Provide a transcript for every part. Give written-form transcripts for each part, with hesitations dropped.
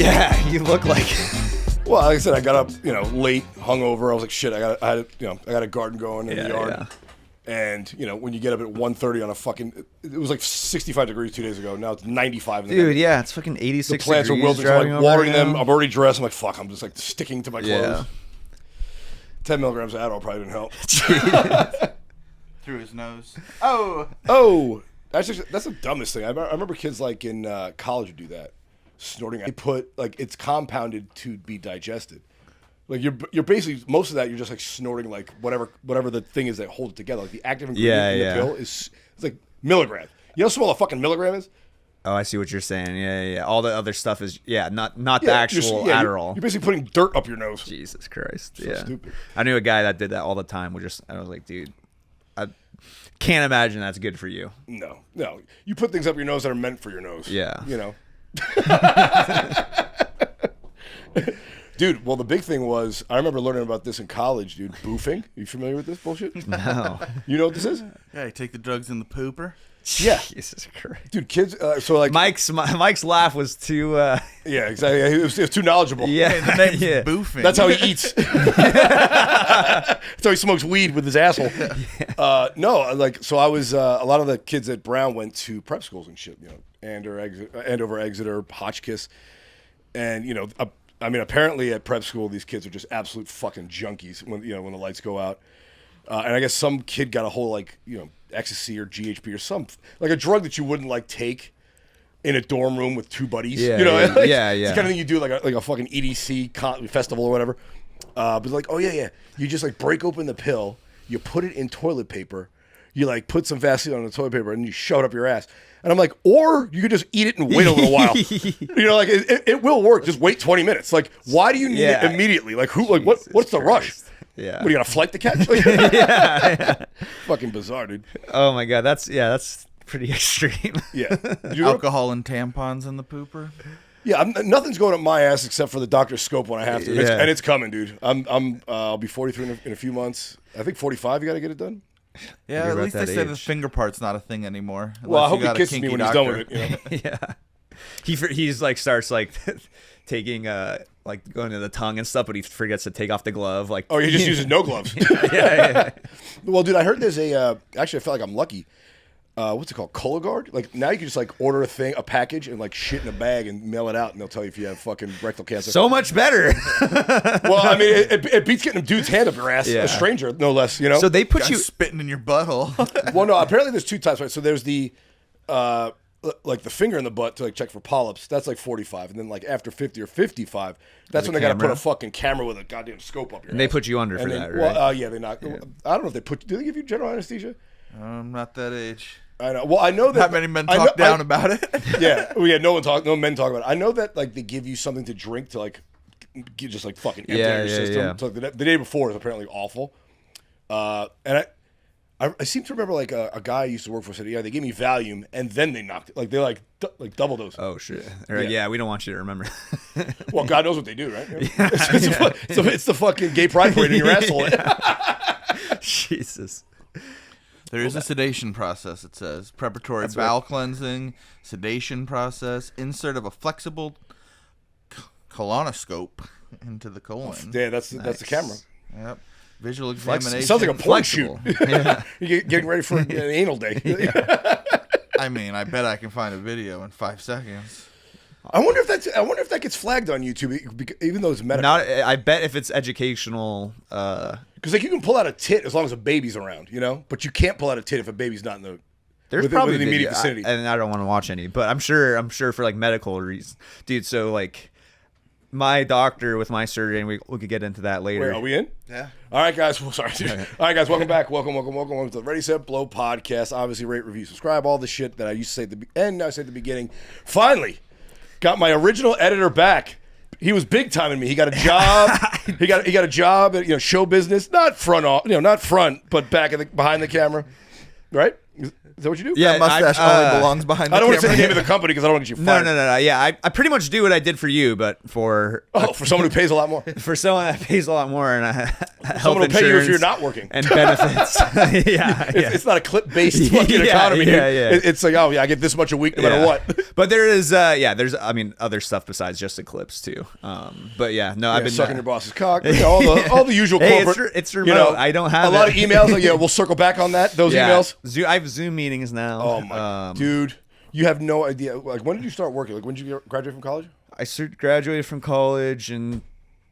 Yeah, you look like. Well, like I said, I got up, late, hungover. I was like, shit, I got a garden going in the yard. Yeah. And, when you get up at 1:30 on a fucking, it was like 65 degrees 2 days ago. Now it's 95. Dude, yeah, it's fucking 86 The plants degrees. are wilting, so I'm like watering them. I'm already dressed. I'm like, fuck, I'm just like sticking to my clothes. 10 milligrams of Adderall probably didn't help. Through his nose. Oh, that's the dumbest thing. I remember kids like in college would do that, snorting. They put like it's compounded to be digested. Like you're basically most of that you're just like snorting like whatever the thing is that holds it together. Like the active ingredient in the pill it's like milligram. You know how small a fucking milligram is? Oh, I see what you're saying. Yeah. All the other stuff is not the actual Adderall. You're basically putting dirt up your nose. Jesus Christ. So stupid. I knew a guy that did that all the time. I was like, dude, I can't imagine that's good for you. No. You put things up your nose that are meant for your nose. Yeah. Dude, well, the big thing was, I remember learning about this in college, dude. Boofing. You familiar with this bullshit? No. You know what this is? yeah, you take the drugs in the pooper. Yeah. Jesus Christ. Dude, kids, so like... Mike's laugh was too... Yeah, exactly. It was too knowledgeable. Yeah. The name's Boofing. That's how he eats. That's how he smokes weed with his asshole. So I was, a lot of the kids at Brown went to prep schools and shit, Andover, Exeter, Hotchkiss. And, apparently at prep school, these kids are just absolute fucking junkies when the lights go out. And I guess some kid got a whole ecstasy or GHB or some like a drug that you wouldn't take in a dorm room with two buddies. Yeah, It's the kind of thing you do like a fucking EDC festival or whatever. But you just break open the pill, you put it in toilet paper, you put some Vaseline on the toilet paper and you shove it up your ass. And I'm like, or you could just eat it and wait a little while. It will work. Just wait 20 mints. Why do you need it immediately? What's the rush? Yeah. What, you got a flight to catch? Yeah. Fucking bizarre, dude. Oh my God. That's pretty extreme. Yeah. Alcohol and tampons in the pooper. Yeah. Nothing's going up my ass except for the doctor's scope when I have to. Yeah. And it's coming, dude. I'll be 43 in a few months. I think 45. You got to get it done. Yeah, at least they say the finger part's not a thing anymore. Well, I hope he kisses me when he's done with it. Yeah. He's starts taking going to the tongue and stuff, but he forgets to take off the glove. He just uses no gloves. Yeah. Well, dude, I heard there's actually I felt like I'm lucky. What's it called? Cologuard? Now you can just order a package and shit in a bag and mail it out and they'll tell you if you have fucking rectal cancer. So much better. Well, I mean, it beats getting a dude's hand up your ass, a stranger, no less, So they put you spitting in your butthole. Well, no, apparently there's two types, right? So there's the the finger in the butt to check for polyps. That's 45, and then after 50 or 55, that's when they got to put a fucking camera with a goddamn scope up your ass. And they put you under for that, right? Well, yeah, they knock. I don't know if they do they give you general anesthesia? I'm not that age. I know. Well, I know that not many men talk down about it. Yeah, no men talk about it. I know that they give you something to drink to just fucking empty out your system. Yeah. So the day before is apparently awful. And I seem to remember a guy I used to work for said, yeah, they gave me Valium and then they knocked it. They double dose. Oh shit! Yeah, we don't want you to remember. Well, God knows what they do, right? So it's the fucking gay pride parade in your asshole. Jesus. There is a sedation process, it says. Preparatory bowel cleansing, sedation process, insert of a flexible colonoscope into the colon. Yeah, that's the camera. Yep. Visual examination. It sounds like a porn shoot. Yeah. You're getting ready for an anal day. I mean, I bet I can find a video in 5 seconds. I wonder if that gets flagged on YouTube, even though it's medical. I bet if it's educational, because you can pull out a tit as long as a baby's around, but you can't pull out a tit if a baby's not in the. There's probably within the immediate vicinity. And I don't want to watch any, but I'm sure for medical reasons, dude. So my doctor with my surgery, and we could get into that later. Wait, are we in? Yeah. All right, guys. Well, sorry. Dude. All right, guys. Welcome back. Welcome to the Ready, Set, Blow podcast. Obviously, rate, review, subscribe, all the shit that I used to say at the end. Now I say at the beginning. Finally, got my original editor back. He was big time in me. He got a job. he got a job at show business, not front, but behind the camera, right? Is that what you do? Yeah, That mustache only belongs behind the I don't want to say camera. the name of the company because I don't want to get you No, fired. no. Yeah, I pretty much do what I did for you, but for For someone who pays a lot more. for someone that pays a lot more and health Someone will pay you if insurance you're not working. and benefits. yeah. It's not a clip-based fucking economy. Yeah. It's like, oh, yeah, I get this much a week no matter what. But there is, there's, other stuff besides just Eclipse too. But yeah, no, I've been sucking your boss's cock. You know, all the usual Hey, corporate. it's remote. I don't have a lot it. of emails. Like, yeah, we'll circle back on that. Those emails. I have Zoom meetings now. Oh my dude, you have no idea. Like, when did you start working? Like, when did you graduate from college? I graduated from college in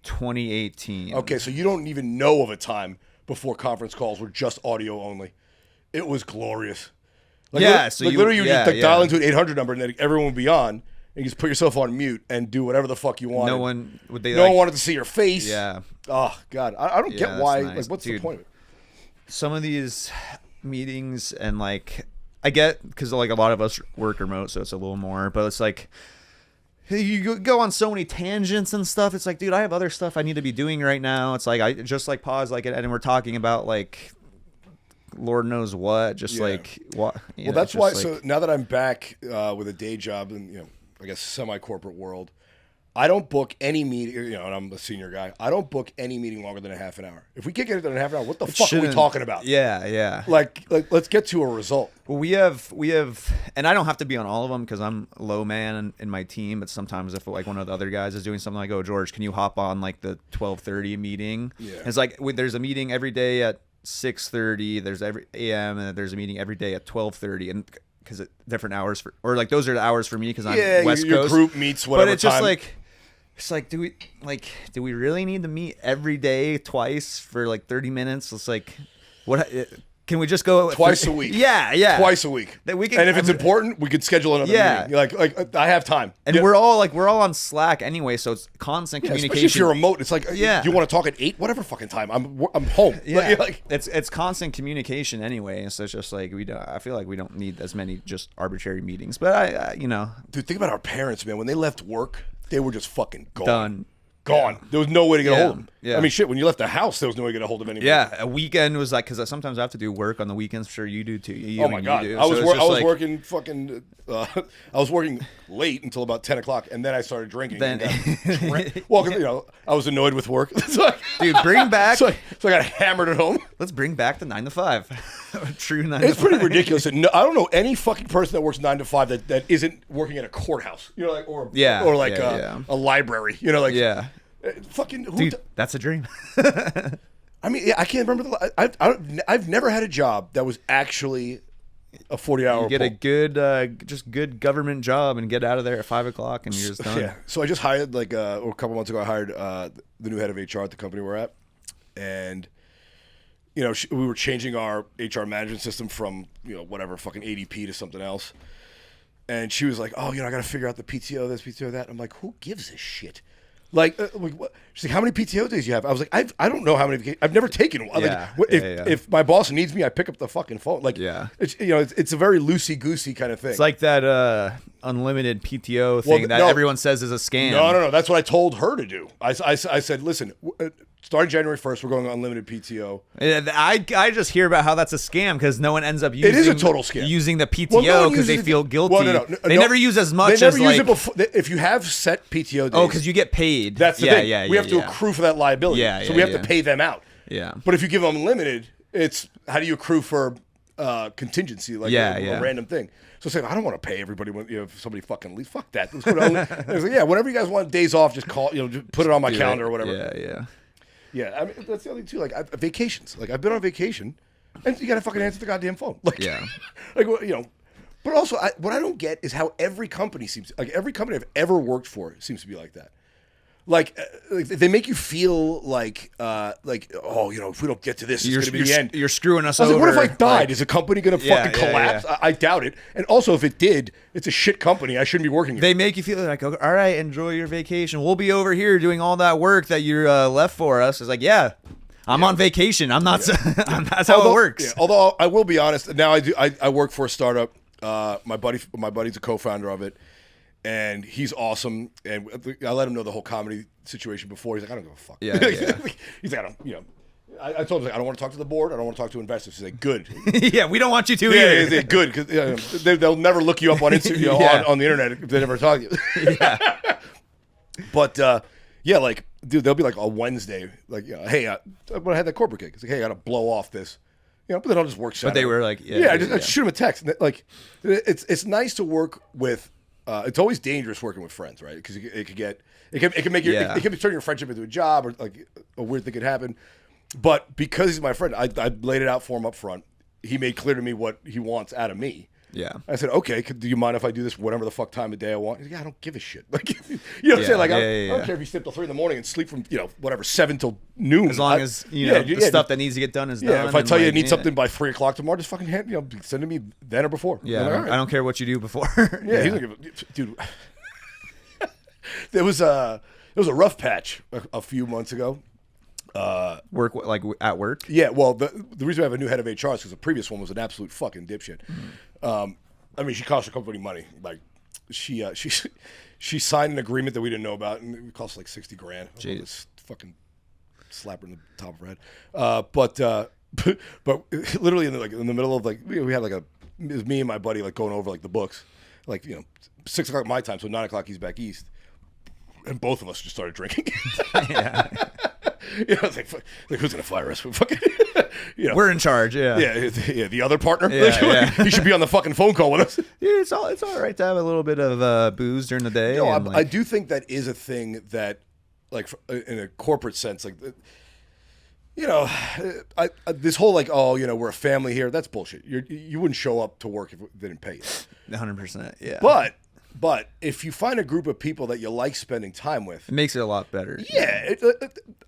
2018. Okay, so you don't even know of a time before conference calls were just audio only. It was glorious. Like, Yeah, so literally you would just yeah. dial into an 800 number and then everyone would be on. And you just put yourself on mute and do whatever the fuck you wanted. No one wanted to see your face. Yeah. Oh God, I don't get that's why. nice. Like, what's the Dude, point of it? some of these meetings and like I get because like a lot of us work remote, so it's a little more. But it's like you go on so many tangents and stuff. It's like, dude, I have other stuff I need to be doing right now. It's like I just like pause like and we're talking about like Lord knows what, just like what. Well, that's why. So now that I'm back with a day job in I guess semi-corporate world, I don't book any meeting. And I'm a senior guy. I don't book any meeting longer than a half an hour. If we can't get it done in half an hour, what the fuck are we talking about? Yeah. Like let's get to a result. Well, we have, and I don't have to be on all of them because I'm low man in my team. But sometimes if like one of the other guys is doing something, like, oh, George, can you hop on like the 12:30 meeting? Yeah. It's like there's a meeting every day at 6:30. There's every a.m. and there's a meeting every day at 12:30, and because different hours or like those are the hours for me because I'm West your Coast. group meets whatever But it's time. just like. It's like, do we really need to meet every day twice for like 30 minutes? It's like, what? Can we just go Twice a week? Yeah. Twice a week. That we can, and if it's important, we could schedule another meeting. Like I have time. And we're all on Slack anyway, so it's constant communication. Especially if you're remote, it's like, Yeah. you want to talk at 8, whatever fucking time. I'm home. Yeah, Like, it's constant communication anyway. So it's just like I feel like we don't need as many just arbitrary meetings. But I dude, think about our parents, man. When they left work, they were just fucking gone. done. Gone. There was no way to get a hold of them. Yeah. I mean, shit, when you left the house, there was no way to get a hold of anybody. Yeah, a weekend was like because sometimes I have to do work on the weekends. I'm sure you do too. Oh my God. You do. I was So it's just like- working fucking. I was working late until about 10 o'clock, and then I started drinking. Then- Well, 'cause, I was annoyed with work. So Dude, bring back. so I got hammered at home. Let's bring back the 9 to 5. True 9 It's to 5. pretty ridiculous. And I don't know any fucking person that works 9 to 5 that isn't working at a courthouse. Or like a library. Yeah. Fucking who? Dude, that's a dream. I mean, I can't remember I've never had a job that was actually a 40-hour. Get a good government job and get out of there at 5 o'clock and you're just done. Yeah. So I just hired a couple months ago. I hired the new head of HR at the company we're at, and we were changing our HR management system from whatever fucking ADP to something else, and she was like, "Oh, I got to figure out the PTO this, PTO that." I'm like, "Who gives a shit?" Like, what? She's like, "How many PTO days do you have?" I was like, I don't know how many. I've never taken one. Yeah. Like, if my boss needs me, I pick up the fucking phone. Like, Yeah. it's a very loosey goosey kind of thing. It's like that unlimited PTO thing that everyone says is a scam. No. That's what I told her to do. I said, listen, starting January 1st, we're going unlimited PTO. I just hear about how that's a scam because no one ends up using It is a total scam. Using the Well, no PTO one because they uses feel it. guilty. Well, They never use as much They never as use like. it before. If you have set PTO days. Oh, because you get paid. That's the thing. Yeah, we have to accrue for that liability. Yeah, so yeah, we have yeah. to pay them out. Yeah. But if you give them unlimited, it's how do you accrue for contingency, like a random thing. So say, I don't want to pay everybody when if somebody fucking leaves. Fuck that. Let's put it on. I was like, yeah, whenever you guys want days off, just call. Just put it on my calendar or whatever. Yeah. Yeah, I mean that's the other thing too. Like vacations. Like I've been on vacation, and you got to fucking answer the goddamn phone. Like, Yeah. like But also, what I don't get is how every company every company I've ever worked for seems to be like that. Like they make you feel like if we don't get to this, it's going to be the end. You're screwing us I was over. like, what if I died? Is the company going to fucking collapse? Yeah. I doubt it. And also, if it did, it's a shit company. I shouldn't be working here. They make you feel like, all right, enjoy your vacation. We'll be over here doing all that work that you left for us. It's like, I'm on vacation. I'm not. That's how it works. Yeah, although I will be honest, now I do. I work for a startup. My buddy's a co-founder of it, and he's awesome. And I let him know the whole comedy situation before. He's like, I don't give a fuck. Yeah. He's like, I don't. I told him, I don't want to talk to the board. I don't want to talk to investors. He's like, good. Yeah, we don't want you to Yeah, either. good, because they'll never look you up on Instagram, Yeah. on the internet if they never talk to you. Yeah. But yeah, like, dude, they'll be like a Wednesday, like, hey, when I had that corporate gig, it's like, hey, I got to blow off this, but then I'll just work Saturday. But they were like, I just shoot them a text. Like, it's nice to work with. It's always dangerous working with friends, right? Because it can make it can turn your friendship into a job, or like a weird thing could happen. But because he's my friend, I laid it out for him up front. He made clear to me what he wants out of me. Yeah. I said, okay, do you mind if I do this whatever the fuck time of day I want? He's like, yeah, I don't give a shit. Like, you know what I'm saying? Like, I don't care if you sleep till 3 a.m. and sleep from, whatever, 7 till noon. As long as, the stuff that needs to get done is done. Yeah, if I tell you I need something by 3 o'clock tomorrow, just fucking send it to me then or before. Yeah, like, right. I don't care what you do before. Yeah, he's like, dude. There was a rough patch a few months ago. Work like at work. Yeah, well, the reason I have a new head of HR is because the previous one was an absolute fucking dipshit. I mean, she cost her company money. Like, she signed an agreement that we didn't know about, and it cost like $60,000. Jeez. Fucking slap her in the top of her head. But literally in the middle of like we had like it was me and my buddy like going over like the books, like 6 o'clock my time, so 9 o'clock he's back east, and both of us just started drinking. Yeah. I was like, who's gonna fire us? Fucking, We're in charge. Yeah. Yeah, the other partner. Yeah. He should be on the fucking phone call with us. Yeah, it's all right to have a little bit of booze during the day. I do think that is a thing that, like, in a corporate sense, like, this whole like, we're a family here. That's bullshit. You wouldn't show up to work if they didn't pay you. 100%. Yeah. But if you find a group of people that you like spending time with, it makes it a lot better. Yeah,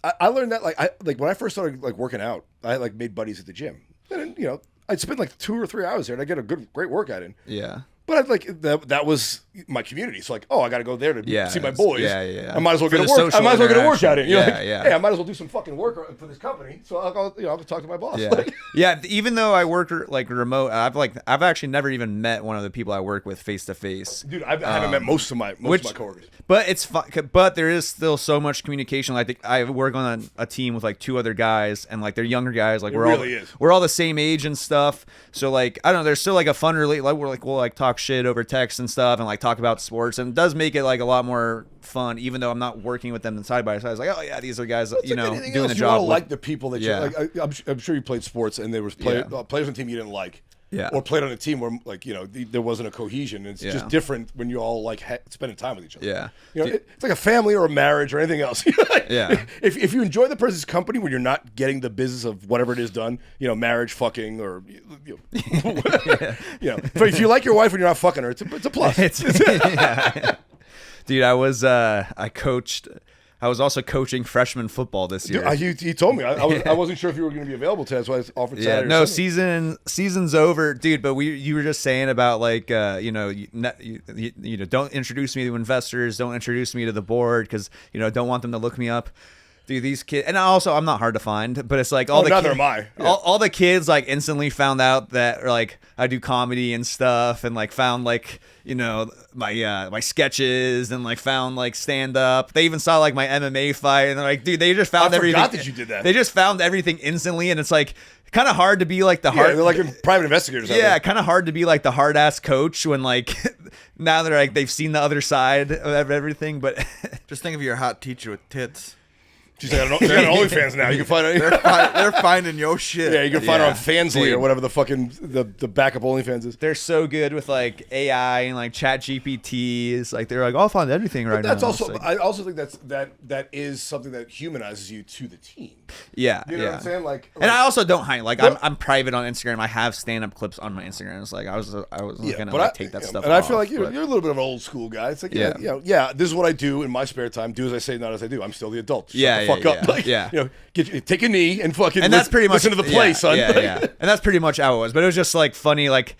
I learned that like when I first started like working out, I like made buddies at the gym, and I'd spend like 2 or 3 hours there, and I get a great workout in. Yeah. But that was my community. So like, I got to go there to see my boys. Yeah. I might as well get a work. I might as well get a workout in. Hey, I might as well do some fucking work for this company. So I'll go. I'll talk to my boss. Yeah. Yeah. Even though I work like remote, I've actually never even met one of the people I work with face to face. Dude, I haven't met most of my coworkers. But it's fun. But there is still so much communication. I think I work on a team with like 2 other guys, and like they're younger guys. Like we're all the same age and stuff. So like I don't know. There's still like a fun like we'll like talk shit over text and stuff, and like talk about sports, and it does make it like a lot more fun. Even though I'm not working with them side by side, it's like, oh yeah, these are guys doing the job. You like the people that you like. I'm sure you played sports, and there was players on the team you didn't like. Yeah. Or played on a team where like there wasn't a cohesion. It's just different when you all like spending time with each other. Yeah. It's like a family or a marriage or anything else. Yeah. If you enjoy the person's company when you're not getting the business of whatever it is done, marriage, fucking, or but if you like your wife when you're not fucking her, it's a plus. Dude, I was also coaching freshman football this year. Dude, you told me. I wasn't sure if you were going to be available today. That's why I offered Saturday. No, season's over, dude. But you were just saying about like don't introduce me to investors, don't introduce me to the board because don't want them to look me up. Dude, these kids, and I'm not hard to find, but it's like neither am I. Yeah. All the kids like instantly found out that like I do comedy and stuff, and like found like my sketches, and like found like stand up. They even saw like my MMA fight, and they're like, dude, they just found everything. I forgot that you did that. They just found everything instantly, and it's like kind of hard to be like the hard. They're like private investigators. Yeah, kind of hard to be like the hard ass coach when like now they're like they've seen the other side of everything. But just think of your hot teacher with tits. She's got OnlyFans now. You can find it. They're finding your shit. Yeah, you can find her on Fansly or whatever the fucking the backup OnlyFans is. They're so good with like AI and like Chat GPT. It's like they're like, I'll find everything right now. I also think that is something that humanizes you to the team. Yeah, you know what I'm saying? Like, and I also don't hide. Like I'm private on Instagram. I have stand-up clips on my Instagram. It's like I was gonna take that stuff. And I feel like you're a little bit of an old school guy. It's like this is what I do in my spare time. Do as I say, not as I do. I'm still the adult. Shut the fuck up. Like, take a knee and fucking and that's pretty much listen to the play, son. Yeah. And that's pretty much how it was. But it was just like funny, like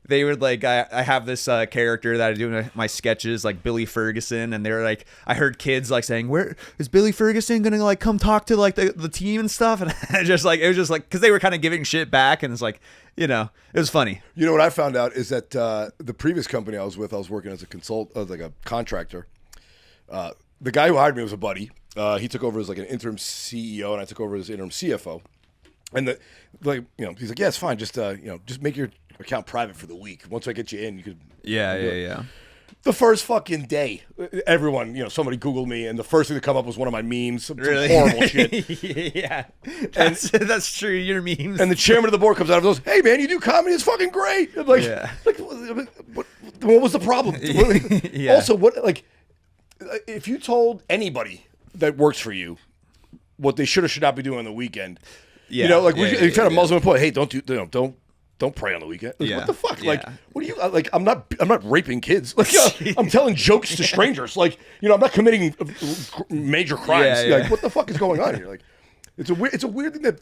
they were like, I have this character that I do in my sketches, like Billy Ferguson, and they were like, I heard kids like saying, where is Billy Ferguson gonna like come talk to like the team and stuff, and it was just like because they were kind of giving shit back, and it's like it was funny. You know what I found out is that the previous company I was with, I was working as like a contractor. The guy who hired me was a buddy. He took over as like an interim CEO, and I took over as interim CFO. And he's like, yeah, it's fine. Just just make your account private for the week. Once I get you in, you could. Yeah. The first fucking day, everyone, somebody Googled me, and the first thing that come up was one of my memes, some Really? horrible shit. Yeah, that's true. Your memes. And the chairman of the board comes out and goes, "Hey man, you do comedy? It's fucking great." I'm like, what was the problem? Yeah. Also, if you told anybody that works for you what they should or should not be doing on the weekend, you try to muzzle them and hey, don't pray on the weekend. Like, what the fuck? Like, what do you like? I'm not raping kids. Like, I'm telling jokes to strangers. Like, I'm not committing major crimes. Like, what the fuck is going on here? Like, it's a weird thing that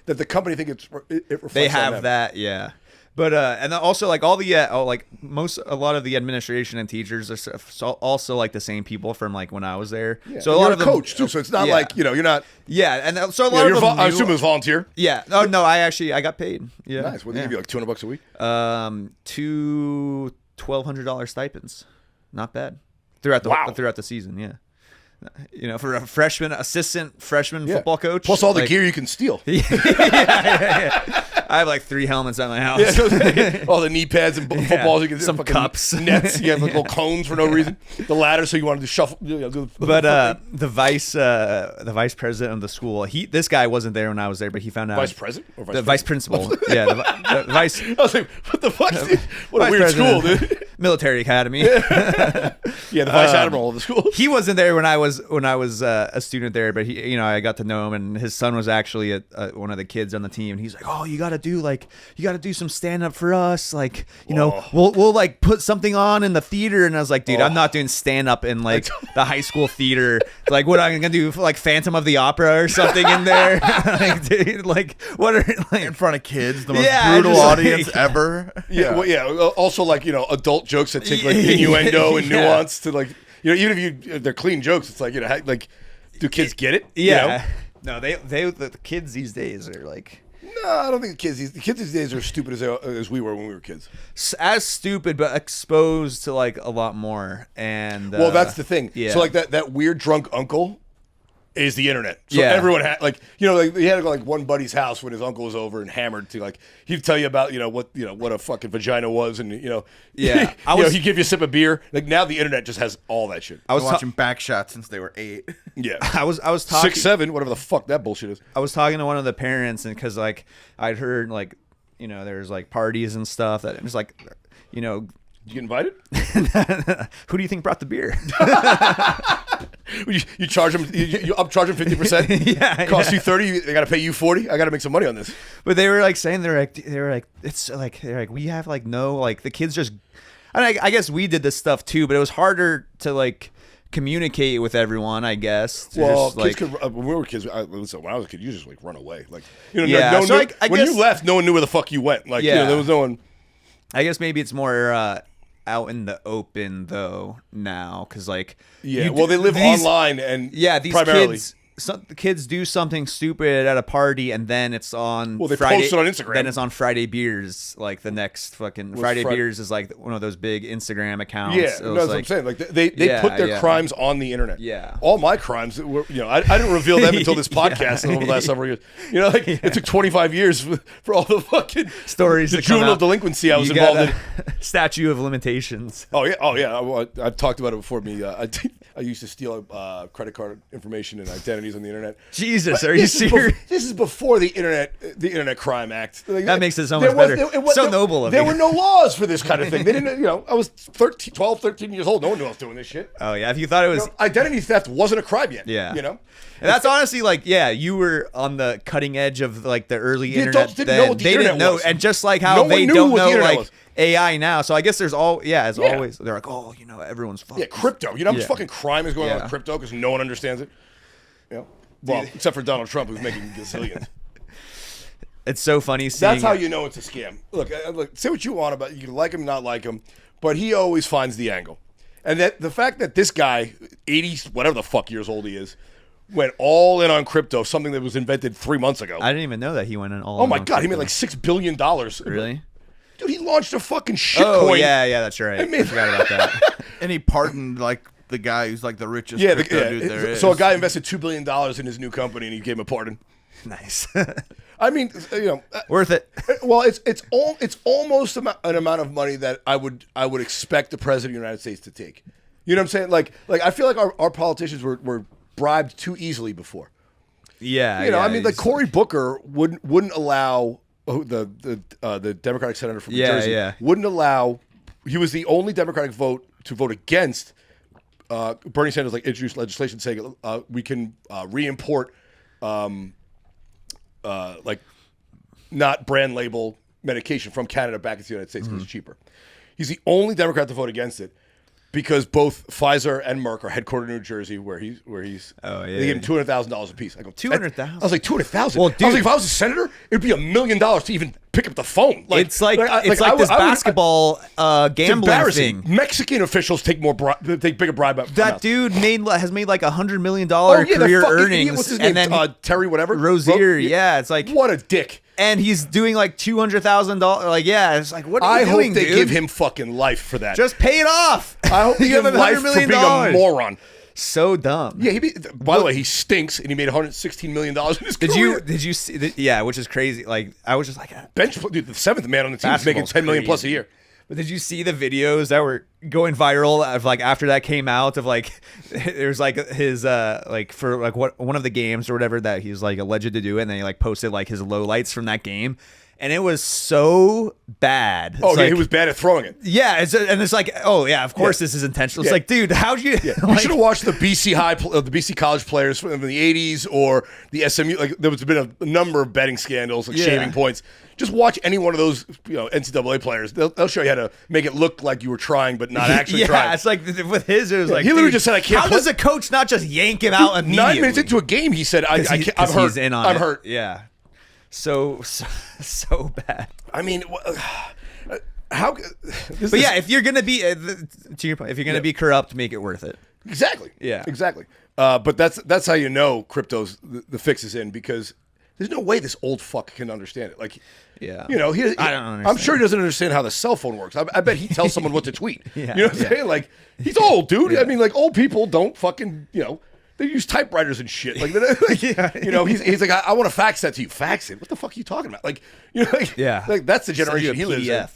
the company think it reflects. They on have them. that, yeah. But and then also like all the a lot of the administration and teachers are also like the same people from like when I was there. Yeah. So a lot lot of of coach too. So it's not like you're not. Yeah, and so a lot of them. I assume it was volunteer. Yeah. Oh no, I got paid. Yeah. Nice. What did they give you, like $200 a week? Two $1,200 stipends. Not bad. Throughout the season. Yeah. For a assistant freshman football coach. Plus all the gear you can steal. Yeah. I have like 3 helmets at my house. Yeah, all the knee pads and footballs. You can some cups, nets. You have like little cones for no reason. The ladder, so you wanted to shuffle. But the vice president of the school, this guy wasn't there when I was there, but he found out. Vice president or vice principal? Yeah, the vice. I was like, what the fuck? Dude? What a weird school, dude. Military academy. Yeah, the vice admiral of the school. He wasn't there when I was a student there, but he, I got to know him, and his son was actually one of the kids on the team, and he's like, oh, you got to do some stand up for us, like we'll like put something on in the theater. And I was like, dude, I'm not doing stand up in like the high school theater. Like, what I'm gonna do, like Phantom of the Opera or something in there? Like, dude, like what are like in front of kids, the most brutal audience ever. Yeah, also like adult jokes that take like innuendo and nuance to like even if they're clean jokes, it's like do kids get it? Yeah, no, the kids these days are like. No, I don't think the kids these days are as stupid as we were when we were kids. As stupid, but exposed to like a lot more. And well, that's the thing. Yeah. So like that weird drunk uncle is the internet. So everyone had he had to go like one buddy's house when his uncle was over and hammered to he'd tell you about what a fucking vagina was and he'd give you a sip of beer. Like now the internet just has all that shit. I was watching Backshot since they were 8. Yeah, I was talking 6, 7, whatever the fuck that bullshit is. I was talking to one of the parents, and because I'd heard there's like parties and stuff that it was like Did you get invited? Who do you think brought the beer? You charge them. You upcharge them 50%. Yeah, cost you 30. They got to pay you 40. I got to make some money on this. But they were like saying it's like we have like no like the kids just. I guess we did this stuff too, but it was harder to like communicate with everyone. I guess. Well, just, kids could, when we were kids, when I was a kid, you just like run away. Like yeah. no one So knew, I when guess, you left, no one knew where the fuck you went. Like there was no one. I guess maybe it's more out in the open though now, because like they live online and these primarily. Kids do something stupid at a party and then it's on they Friday, post it on Instagram. Then it's on Friday Beers, like the next fucking Friday Beers is like one of those big Instagram accounts. Yeah, that's what I'm saying. Like they put their crimes on the internet. Yeah, all my crimes were I didn't reveal them until this podcast over the last several years. It took 25 years for all the fucking stories, the juvenile delinquency I was involved in. Statute of limitations. Oh yeah. I've talked about it before. I used to steal credit card information and identities on the internet. Jesus, are you serious? This is before the Internet Crime Act. That makes it so much better. So noble of you. There were no laws for this kind of thing. They didn't. I was 12, 13 years old. No one knew I was doing this shit. Oh yeah, if you thought it was identity theft wasn't a crime yet. Yeah, And that's honestly you were on the cutting edge of like the early internet. Adults didn't know what the internet was. And just like how they don't know like AI now. So I guess there's always they're like, everyone's fucking crypto. You know how much fucking crime is going on with crypto because no one understands it. Well, except for Donald Trump, who's making gazillions. It's so funny seeing. That's how you know it's a scam. Look, say what you want about it. You can like him, not like him, but he always finds the angle. And that the fact that this guy, 80, whatever the fuck years old he is, went all in on crypto, something that was invented 3 months ago. I didn't even know that he went in all. Oh my god, he made like $6 billion. Really? Dude, he launched a fucking shitcoin. Oh yeah, that's right. I forgot about that. And he pardoned the guy who's like the richest crypto dude there is. So a guy invested $2 billion in his new company and he gave him a pardon. Nice. I mean, Worth it. well, it's almost an amount of money that I would expect the president of the United States to take. You know what I'm saying? Like I feel like our politicians were bribed too easily before. Yeah. You know, yeah, I mean, like Cory Booker wouldn't allow the Democratic senator from New Jersey wouldn't allow. He was the only Democratic vote to vote against Bernie Sanders introduced legislation saying we can re-import not brand label medication from Canada back into the United States because it's cheaper. He's the only Democrat to vote against it because both Pfizer and Merck are headquartered in New Jersey, where he's. Oh yeah. They give him $200,000 a piece. I go $200,000. I was like $200,000. Well, I was like, if I was a senator, it'd be $1 million to even pick up the phone. It's like this basketball gambling thing. Mexican officials take bigger bribe. That dude has made like $100 million career earnings. What's his name? And then Terry whatever. Rozier. Yeah, it's like what a dick. And he's doing like $200,000. Like, yeah, it's like, what are you doing, I hope they dude? give him fucking life for that. Just pay it off. I hope they give him life for being a moron. So dumb. Yeah, by the way, he stinks, and he made $116 million in his career. Did you see? Yeah, which is crazy. Like, I was just like, dude, the seventh man on the team is making $10 million plus a year. But did you see the videos that were going viral of like after that came out of like there's like his for like one of the games or whatever that he's like alleged to do, and then he like posted like his lowlights from that game. And it was so bad. He was bad at throwing it. Yeah, it's like, oh yeah, of course this is intentional. It's like, dude, how'd you? Yeah. You should have watched the BC college players from the '80s or the SMU. Like there's been a number of betting scandals, like shaving points. Just watch any one of those, NCAA players. They'll show you how to make it look like you were trying, but not actually trying. Yeah, it's like with his, it was like he literally just said, "I can't." How does a coach not just yank him out immediately? 9 minutes into a game, he said, "I'm hurt. He's in on I'm it. hurt." Yeah. So bad. I mean, how? If you're gonna be to your point, if you're gonna be corrupt, make it worth it. Exactly. Yeah. Exactly. But that's how you know crypto's the fix is in, because there's no way this old fuck can understand it. Like, yeah, I don't understand. I'm sure he doesn't understand how the cell phone works. I bet he tells someone what to tweet. Yeah. You know what I'm saying? Like, he's old, dude. Yeah. I mean, like, old people don't fucking they use typewriters and shit. Like, he's like, I want to fax that to you. Fax it? What the fuck are you talking about? Like, like that's the generation he lives in.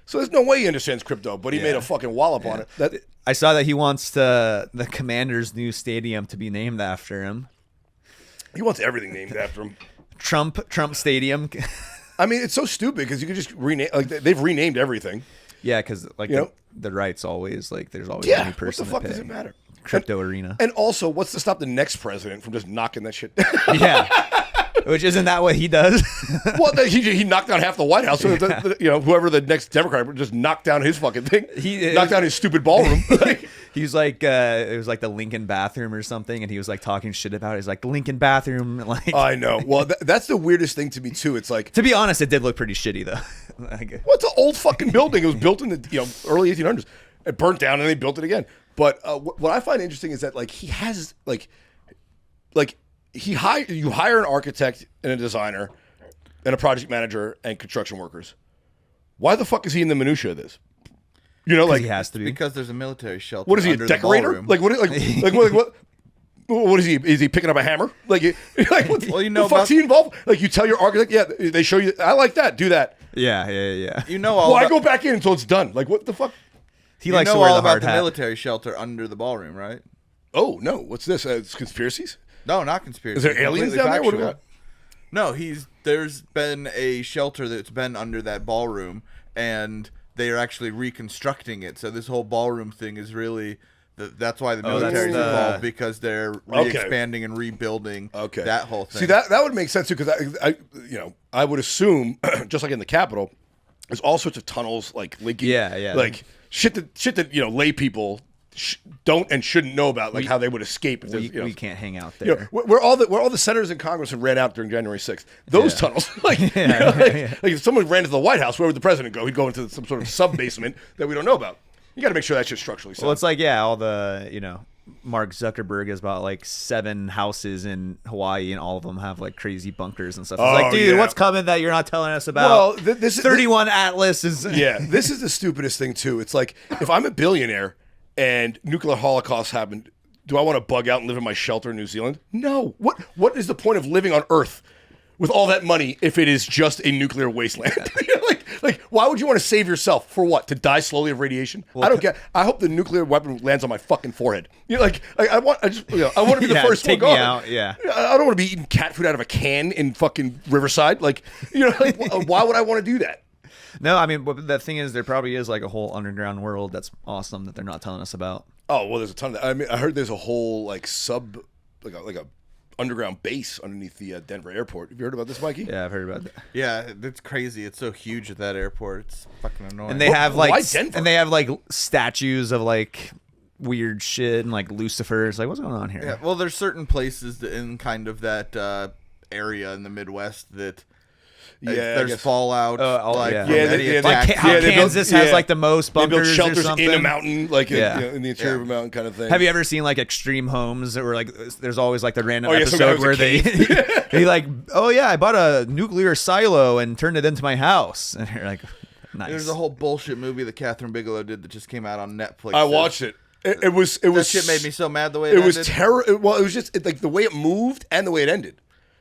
So there's no way he understands crypto, but he made a fucking wallop on it. I saw that he wants the Commanders' new stadium to be named after him. He wants everything named after him. Trump Stadium. I mean, it's so stupid because you could just rename. Like, they've renamed everything. Yeah, because the rights always there's always a new person. What the fuck does it matter? Crypto arena. And also, what's to stop the next president from just knocking that shit down? Yeah. Which isn't that what he does? Well, he knocked down half the White House. So whoever the next Democrat would just knock down his fucking thing. He knocked down his stupid ballroom. He was like, it was like the Lincoln bathroom or something, and he was like talking shit about it. He's like, the Lincoln bathroom. Like, I know. Well, that's the weirdest thing to me too. It's like, to be honest, it did look pretty shitty though. What's an old fucking building? It was built in the early 1800s. It burnt down and they built it again. But what I find interesting is that he has you hire an architect and a designer and a project manager and construction workers. Why the fuck is he in the minutia of this? He has to be, because there's a military shelter. What is he, a decorator? Like what? What is he? Is he picking up a hammer? What the fuck's he involved? Like, you tell your architect, they show you. I like that. Do that. Yeah. I go back in until it's done. Like, what the fuck? He likes to wear all the about hard the hat. military shelter under the ballroom, right? Oh no! What's this? It's conspiracies? No, not conspiracy. Is there aliens down there? What do we got? No, there's been a shelter that's been under that ballroom, and they are actually reconstructing it. So this whole ballroom thing is really that's why the military's involved, because they're re-expanding and rebuilding that whole thing. See, that would make sense too, because I would assume just like in the Capitol, there's all sorts of tunnels like linking, like shit that lay people don't and shouldn't know about, like how they would escape. We can't hang out there. Where all the senators and congressmen ran out during January 6th. Those tunnels, like if someone ran to the White House, where would the president go? He'd go into some sort of sub basement that we don't know about. You got to make sure that's just structurally sound. Well, it's like all the Mark Zuckerberg has about like 7 houses in Hawaii, and all of them have like crazy bunkers and stuff. It's like, dude, what's coming that you're not telling us about? Well, this 31 Atlas is. Yeah, this is the stupidest thing too. It's like, if I'm a billionaire and nuclear holocaust happened, do I want to bug out and live in my shelter in New Zealand? No. What is the point of living on Earth with all that money if it is just a nuclear wasteland? like, why would you want to save yourself for what? To die slowly of radiation? I don't get. I hope the nuclear weapon lands on my fucking forehead. I want to be the first take one me gone. out. Yeah. I don't want to be eating cat food out of a can in fucking Riverside. Why would I want to do that? No, I mean, but the thing is, there probably is like a whole underground world that's awesome that they're not telling us about. Oh well, there's a ton of that. I mean, I heard there's a whole like a underground base underneath the Denver airport. Have you heard about this, Mikey? Yeah, I've heard about that. Yeah, it's crazy. It's so huge at that airport. It's fucking annoying. And they have like, why Denver? and they have like statues of like weird shit and like Lucifer. It's like, what's going on here? Yeah, well, there's certain places in kind of that area in the Midwest that there's fallout. Like how Kansas has like the most They bunkers built shelters or something. in a mountain, like in the interior of a mountain kind of thing. Have you ever seen like extreme homes where like there's always like the random some guy episode was a where they cave. they like, oh yeah, I bought a nuclear silo and turned it into my house, and you're like, nice. There's a whole bullshit movie that Catherine Bigelow did that just came out on Netflix. I watched it. It was that shit made me so mad the way it was ended. terrible. Well, it was just like the way it moved and the way it ended.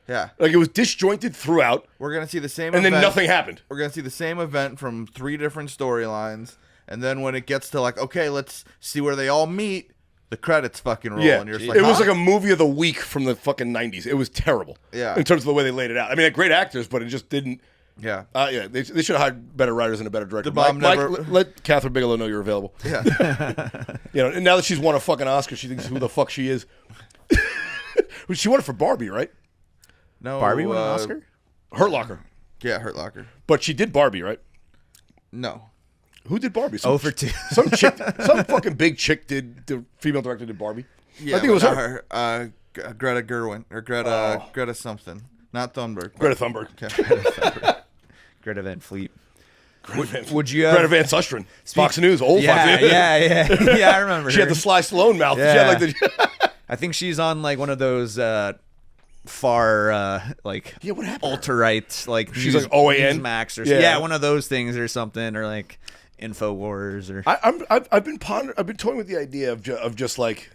Yeah, Like it was disjointed throughout, we're gonna see the same, and event. then nothing happened. We're gonna see the same event from 3 different storylines, and then when it gets to like, okay, let's see where they all meet, the credits fucking roll, and you're just like, it was like a movie of the week from the fucking 90s. It was terrible. Yeah. In terms of the way they laid it out. I mean, they're great actors, but it just didn't. Yeah. They should have hired better writers and a better director. The bomb Mike, never- let Catherine Bigelow know you're available. Yeah. And now that she's won a fucking Oscar, she thinks who the fuck she is. She won it for Barbie, right? No. Barbie won an Oscar? Hurt Locker. Yeah, Hurt Locker. But she did Barbie, right? No. Who did Barbie? Oh for 2. Some chick, some fucking big chick did. The female director did Barbie. Yeah, I think it was her. Greta Gerwin or Greta something, not Thunberg. Greta Thunberg. Okay. Greta Van Fleet. Greta Would you have? Greta Van Susteren. Fox News. Old Yeah, Fox News. yeah. I remember. She had the Sly Stallone mouth. Yeah. She had like the. I think she's on like one of those far like Yeah, what happened? alt right like She's like OAN? Newsmax or Yeah. one of those things or something, or like Infowars or I've been toying with the idea of just like,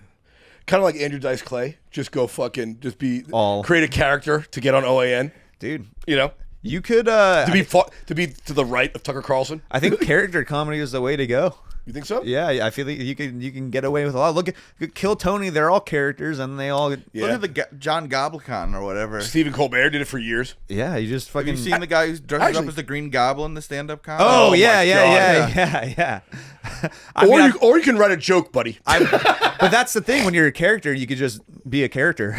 kind of like Andrew Dice Clay, just go fucking just be create a character to get on OAN, dude. you know, You could to be to the right of Tucker Carlson. I think character comedy is the way to go. You think so? Yeah, I feel like you can get away with a lot. Look at Kill Tony; they're all characters, and they all. Look at the John Goblikon or whatever. Stephen Colbert did it for years. Yeah, you just fucking. Have you seen the guy who dresses up as the Green Goblin, the stand-up comic? Oh, yeah. Or you can write a joke, buddy. But that's the thing: when you're a character, you could just be a character.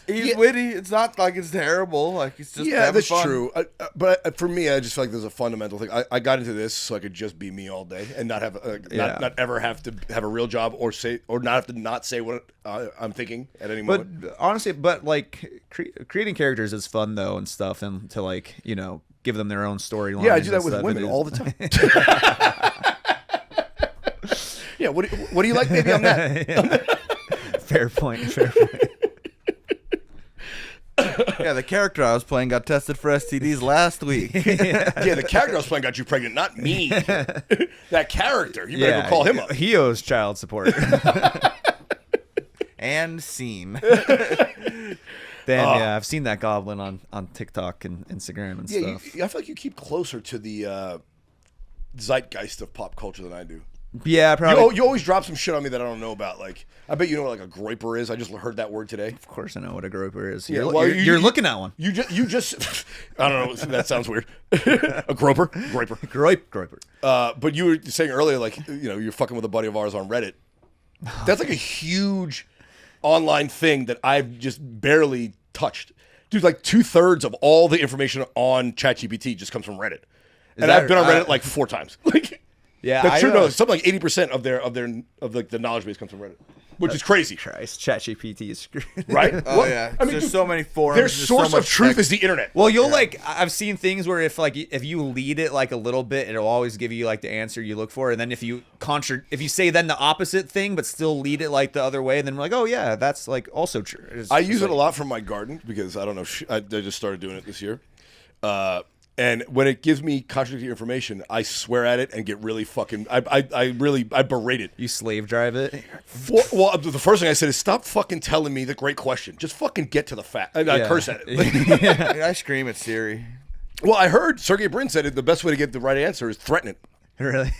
He's witty. It's not like it's terrible. Like it's just that's fun. true. But for me, I just feel like there's a fundamental thing. I got into this so I could just be me all day and not have not ever have to have a real job or not have to not say what I'm thinking at any moment. But honestly, like creating characters is fun though and stuff, and to like give them their own storyline. Yeah, I do that with women all the time. Yeah, what do you like, baby? On that. Fair point. Yeah, the character I was playing got tested for STDs last week. Yeah, the character I was playing got you pregnant, not me. That character. You better go call him up. He owes child support. And scene. Damn, yeah, I've seen that goblin on TikTok and Instagram and stuff. I feel like you keep closer to the zeitgeist of pop culture than I do. Yeah, probably. You always drop some shit on me that I don't know about. Like, I bet you know what like a groiper is. I just heard that word today. Of course I know what a groper is. Yeah, You're looking at one. You just I don't know. That sounds weird. A groiper. Groiper. But you were saying earlier, like, you're fucking with a buddy of ours on Reddit. That's like a huge online thing that I've just barely touched. Dude, like 2/3 of all the information on ChatGPT just comes from Reddit. And I've been on Reddit like 4 times. Like, yeah, that's true. No, something like 80% of the knowledge base comes from Reddit, which is crazy. Christ, ChatGPT is screwed. Right? Oh yeah. I mean, there's so many forums. Their there's source so of much truth text. is the internet. Well, I've seen things where if you lead it like a little bit, it'll always give you like the answer you look for, and then if you say then the opposite thing but still lead it like the other way, then we're like, oh yeah, that's like also true. I use it a lot for my garden because I don't know. I just started doing it this year. And when it gives me contradictory information, I swear at it and get really fucking. I berate it. You slave drive it. Well, the first thing I said is stop fucking telling me the great question. Just fucking get to the fact. I curse at it. I scream at Siri. Well, I heard Sergey Brin said it. The best way to get the right answer is threaten it. Really?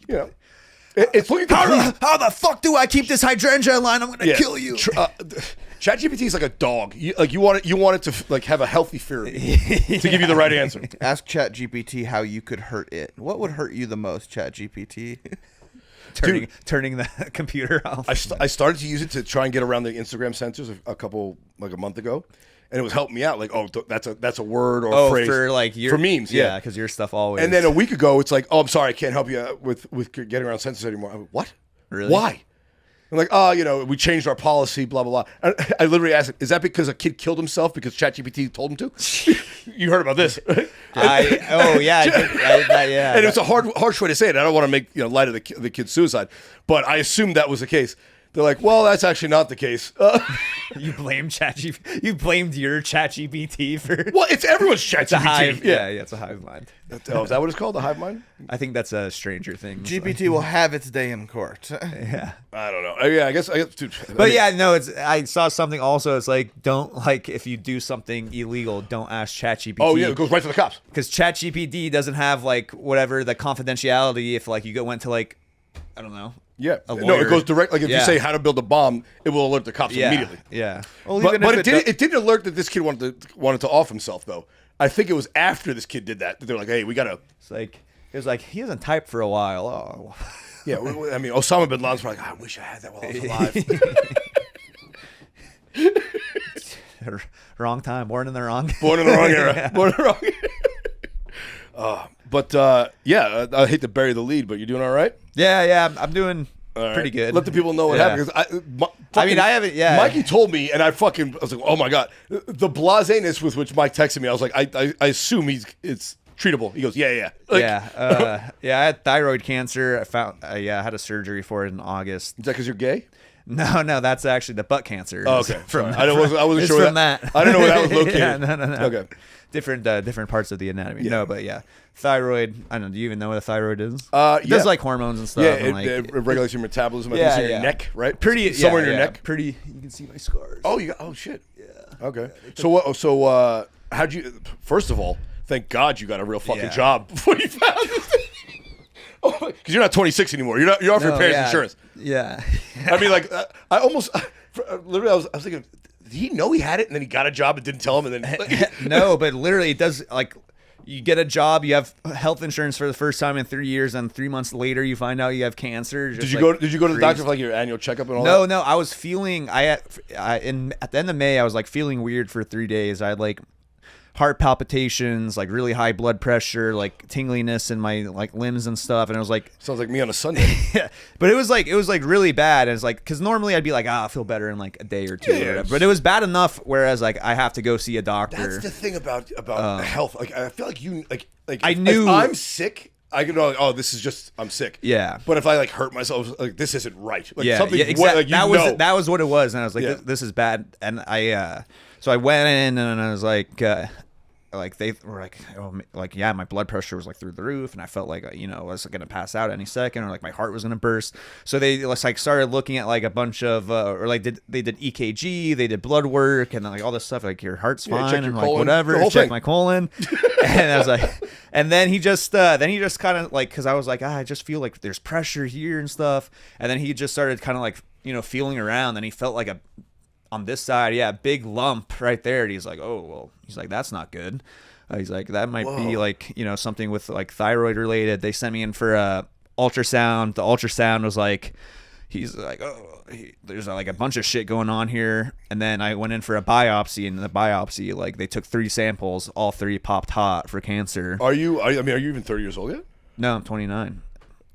You know, it's looking. How the fuck do I keep this hydrangea line? I'm gonna kill you. ChatGPT is like a dog. You want it to like have a healthy fear of you to give you the right answer. Ask ChatGPT how you could hurt it. What would hurt you the most, ChatGPT? Turning the computer off. I started to use it to try and get around the Instagram censors a month ago, and it was helping me out. Like, oh, that's a word or a phrase for memes. Yeah, because your stuff always. And then a week ago, it's like, oh, I'm sorry, I can't help you with getting around censors anymore. I'm like, what? Really? Why? I'm like, oh, we changed our policy, blah, blah, blah. I literally asked, is that because a kid killed himself because ChatGPT told him to? You heard about this. Yeah. And it's a harsh way to say it. I don't want to make light of the kid's suicide, but I assumed that was the case. They're like, well, that's actually not the case. You blame ChatGPT. You blamed your ChatGPT for. Well, it's everyone's ChatGPT. It's a hive. Yeah, it's a hive mind. Oh, is that what it's called? The hive mind? I think that's a Stranger Things. GPT will have its day in court. Yeah. I don't know. Yeah, I guess. Dude, but I saw something also. It's like, don't if you do something illegal, don't ask ChatGPT. Oh yeah, it goes right to the cops. Because ChatGPT doesn't have whatever the confidentiality. If you go into I don't know. Yeah, no, it goes direct. Like if you say how to build a bomb, it will alert the cops immediately. Yeah, well, but it didn't alert that this kid wanted to off himself though. I think it was after this kid did that they're like, hey, we gotta. It was like he hasn't typed for a while. Oh, yeah. I mean, Osama bin Laden's probably like, I wish I had that while I was alive. Wrong time, born in the wrong era. Born in the wrong era. But I hate to bury the lead, but you're doing all right? Yeah, I'm doing pretty good. Let the people know what happened. I haven't. Yeah, Mikey told me, and I was like, oh my god, the blaseness with which Mike texted me. I was like, I assume it's treatable. He goes, yeah. I had thyroid cancer. I had a surgery for it in August. Is that because you're gay? No, that's actually the butt cancer. Oh, okay. I wasn't sure from that. I don't know where that was located. No. Okay. Different parts of the anatomy. Yeah. No, but yeah, thyroid. I don't know. Do you even know what a thyroid is? It does hormones and stuff. Yeah, and it regulates your metabolism. I think it's in your neck, right? Somewhere in your neck. Pretty. You can see my scars. Oh, oh shit. Yeah. Okay. So how'd you? First of all, thank God you got a real fucking job before you found this. Because you're not 26 anymore. You're off your parents' insurance. Yeah. I mean, I almost literally I was thinking. Did he know he had it and then he got a job and didn't tell him and then No, but literally it does you get a job, you have health insurance for the first time in 3 years, and 3 months later you find out you have cancer. Did you go to the doctor for your annual checkup and all that? No, I was feeling at the end of May I was feeling weird for 3 days. I had heart palpitations, really high blood pressure, tingliness in my limbs and stuff, and it was sounds like me on a Sunday. Yeah, but it was really bad, and it's because normally I'd be I'll feel better in a day or two, or whatever. But it was bad enough whereas I have to go see a doctor. That's the thing about health. I feel like you I knew if I'm sick. I can know, oh, this is just I'm sick. Yeah. But if I hurt myself, this isn't right. Exactly. That was what it was, and I was this is bad, and so I went in and I was they were my blood pressure was through the roof, and I felt I was gonna pass out any second, or my heart was gonna burst. So they started looking at a bunch of they did EKG, they did blood work, and then all this stuff your heart's fine, and whatever, check my colon. And I was and then he just kind of because I was I just feel there's pressure here and stuff, and then he just started kind of feeling around, and he felt on this side, big lump right there. And he's oh, well, that's not good. He's that might be something with thyroid related. They sent me in for a ultrasound. The ultrasound was there's a bunch of shit going on here. And then I went in for a biopsy, and the biopsy, they took 3 samples. All 3 popped hot for cancer. Are you even 30 years old yet? No, I'm 29.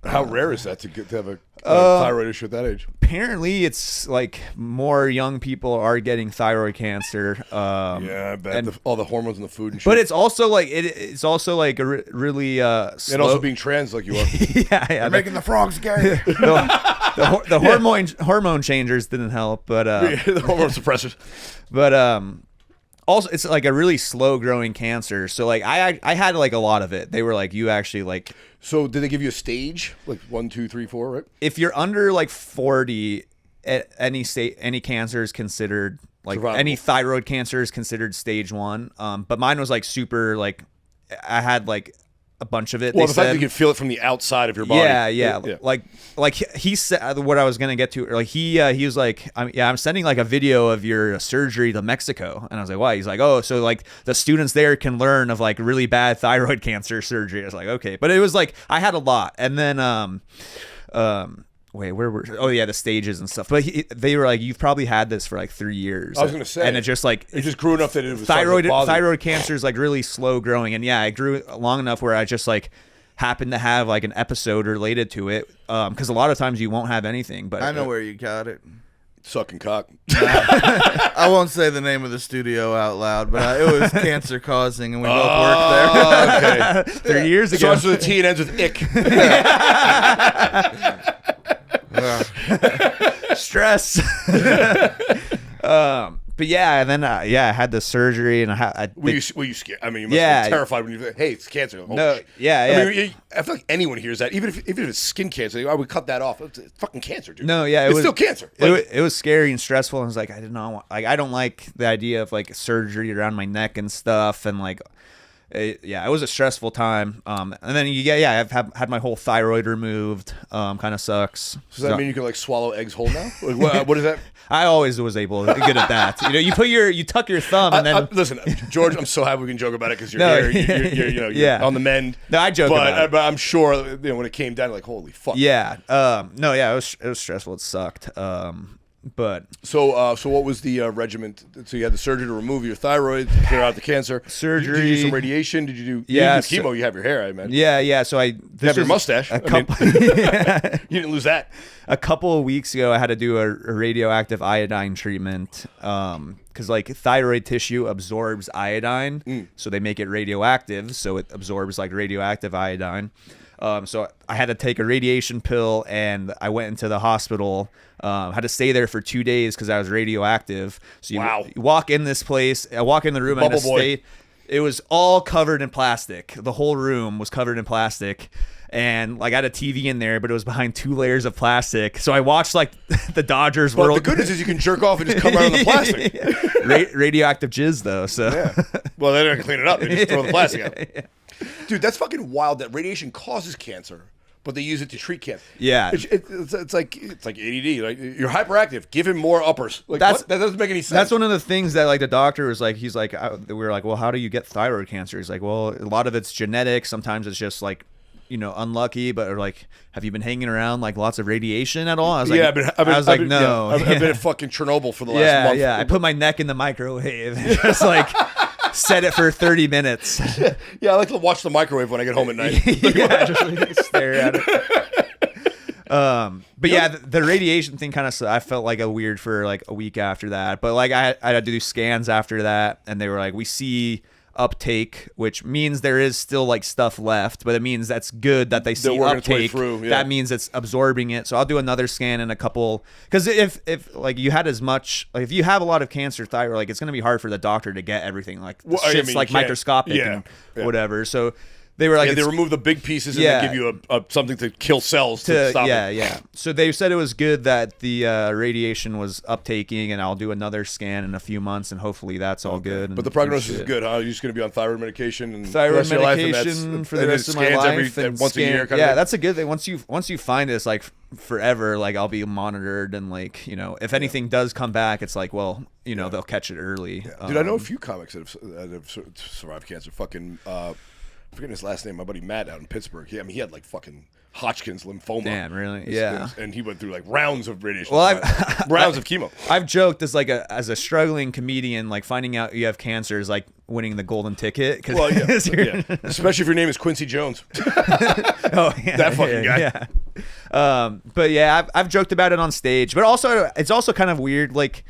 How rare is that to have a thyroid issue at that age? Apparently, it's more young people are getting thyroid cancer. I bet all the hormones in the food and shit. But it's also it's also a really slow. And also being trans like you are. Yeah. You're making the frogs gay. the hormone changers didn't help, but the hormone suppressors. But Also, it's like a really slow growing cancer. So like I had like a lot of it. They were like, you actually like. So did they give you a stage like 1, 2, 3, 4? Right. If you're under like 40, any cancer is considered like any thyroid cancer is considered stage 1. But mine was like super like I had like a bunch of it. Well, the fact that you can feel it from the outside of your body. Yeah. Like he said what I was gonna get to. Like he was like, I'm sending like a video of your surgery to Mexico, and I was like, why? He's like, oh, so like the students there can learn of like really bad thyroid cancer surgery. I was like, okay, but it was like I had a lot, and then wait, where were? Oh yeah, the stages and stuff. But they were like, you've probably had this for like 3 years. I was gonna say, and it just like it just grew enough that it was thyroid cancer is like really slow growing, and yeah, it grew long enough where I just like happened to have like an episode related to it. Because a lot of times you won't have anything. But I know where you got it. Sucking cock. I won't say the name of the studio out loud, but it was cancer causing, and we both worked there. Okay. 3 years ago. Starts with a T and ends with ick. Stress. But yeah, and then I had the surgery, and were you scared? I mean, you must have been terrified when you said, "Hey, it's cancer." No, yeah. I mean, I feel like anyone hears that, even if it's skin cancer, I would cut that off. It's fucking cancer, dude. No, yeah, it's still cancer. Like, it was scary and stressful. And I was like, I did not want, like, I don't like the idea of like surgery around my neck and stuff, and like. It was a stressful time. And then I've had my whole thyroid removed. Kind of sucks. Does that mean you can like swallow eggs whole now? Like, what is that? I always was good at that. You tuck your thumb and then. Listen, George, I'm so happy we can joke about it because you're here. You're on the mend. No, I joke about it. But I'm sure when it came down, like holy fuck. Yeah. It was stressful. It sucked. But so what was the regimen? So you had the surgery to remove your thyroid, to clear out the cancer. Surgery. Did you do some radiation? Did you do? Yeah. You did chemo. You have your hair, I imagine. Yeah. So you have your mustache. You didn't lose that. A couple of weeks ago, I had to do a radioactive iodine treatment. Because like thyroid tissue absorbs iodine, so they make it radioactive. So it absorbs like radioactive iodine. So I had to take a radiation pill, and I went into the hospital. Had to stay there for 2 days because I was radioactive. So you walk in this place, I walk in the room, and it was all covered in plastic. The whole room was covered in plastic. And like I had a TV in there, but it was behind 2 layers of plastic. So I watched like the Dodgers Well, World. the good news is you can jerk off and just come out of the plastic. Radioactive jizz though. So well, they're not gonna clean it up. They just throw the plastic out. Dude, that's fucking wild. That radiation causes cancer, but they use it to treat cancer. Yeah, it's like ADD. Like you're hyperactive. Give him more uppers. Like that doesn't make any sense. That's one of the things that like the doctor was like. He's like, we were like, well, how do you get thyroid cancer? He's like, well, a lot of it's genetic. Sometimes it's just like, unlucky. But like, have you been hanging around like lots of radiation at all? I was like, no. I've been at fucking Chernobyl for the last month. Yeah, I put my neck in the microwave and just like set it for 30 minutes. Yeah, I like to watch the microwave when I get home at night. Just like, stare at it. But yeah, the radiation thing kind of, I felt like a weird for like a week after that. But like I had to do scans after that, and they were like, we see uptake, which means there is still like stuff left, but it means that's good that they see uptake. That means it's absorbing it. So I'll do another scan in a couple, because if like you had as much, like if you have a lot of cancer thyroid, like it's going to be hard for the doctor to get everything, like shit's like microscopic and whatever. So they were like, they remove the big pieces and they give you something to kill cells to stop it. Yeah. So they said it was good that the radiation was uptaking, and I'll do another scan in a few months, and hopefully that's all good. But the prognosis is good, huh? You're just going to be on thyroid medication and thyroid medication for the rest of my life, and once a year. That's a good thing. Once you find this, like forever, like I'll be monitored, and like if anything does come back, it's like, well, they'll catch it early. Dude, I know a few comics that have survived cancer. Fucking. I'm forgetting his last name. My buddy Matt out in Pittsburgh. He had like fucking Hodgkin's lymphoma. Damn, really? Yeah. And he went through like rounds of radiation. Well, rounds of chemo. I've joked as a struggling comedian, like finding out you have cancer is like winning the golden ticket. Well, yeah. Especially if your name is Quincy Jones. That fucking guy. Yeah. But yeah, I've joked about it on stage, but also it's also kind of weird, like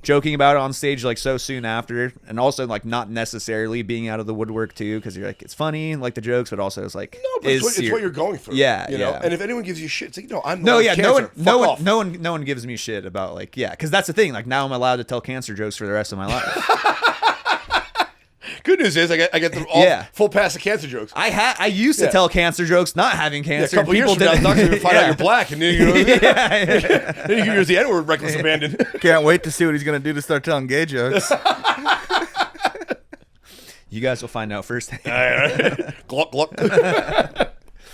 joking about it on stage like so soon after, and also like not necessarily being out of the woodwork too, because you're like, it's funny and like the jokes, but also it's like, no, but it's what you're going through. Yeah, you know. And if anyone gives you shit, it's like, I'm no one gives me shit about like, because that's the thing. Like now I'm allowed to tell cancer jokes for the rest of my life. Good news is I get the all full pass of cancer jokes. I used to tell cancer jokes, not having cancer. A couple years from now, the doctor's gonna find out you're black, and then then you can use the N-word, reckless abandon. Can't wait to see what he's gonna do to start telling gay jokes. You guys will find out first. Gluck gluck.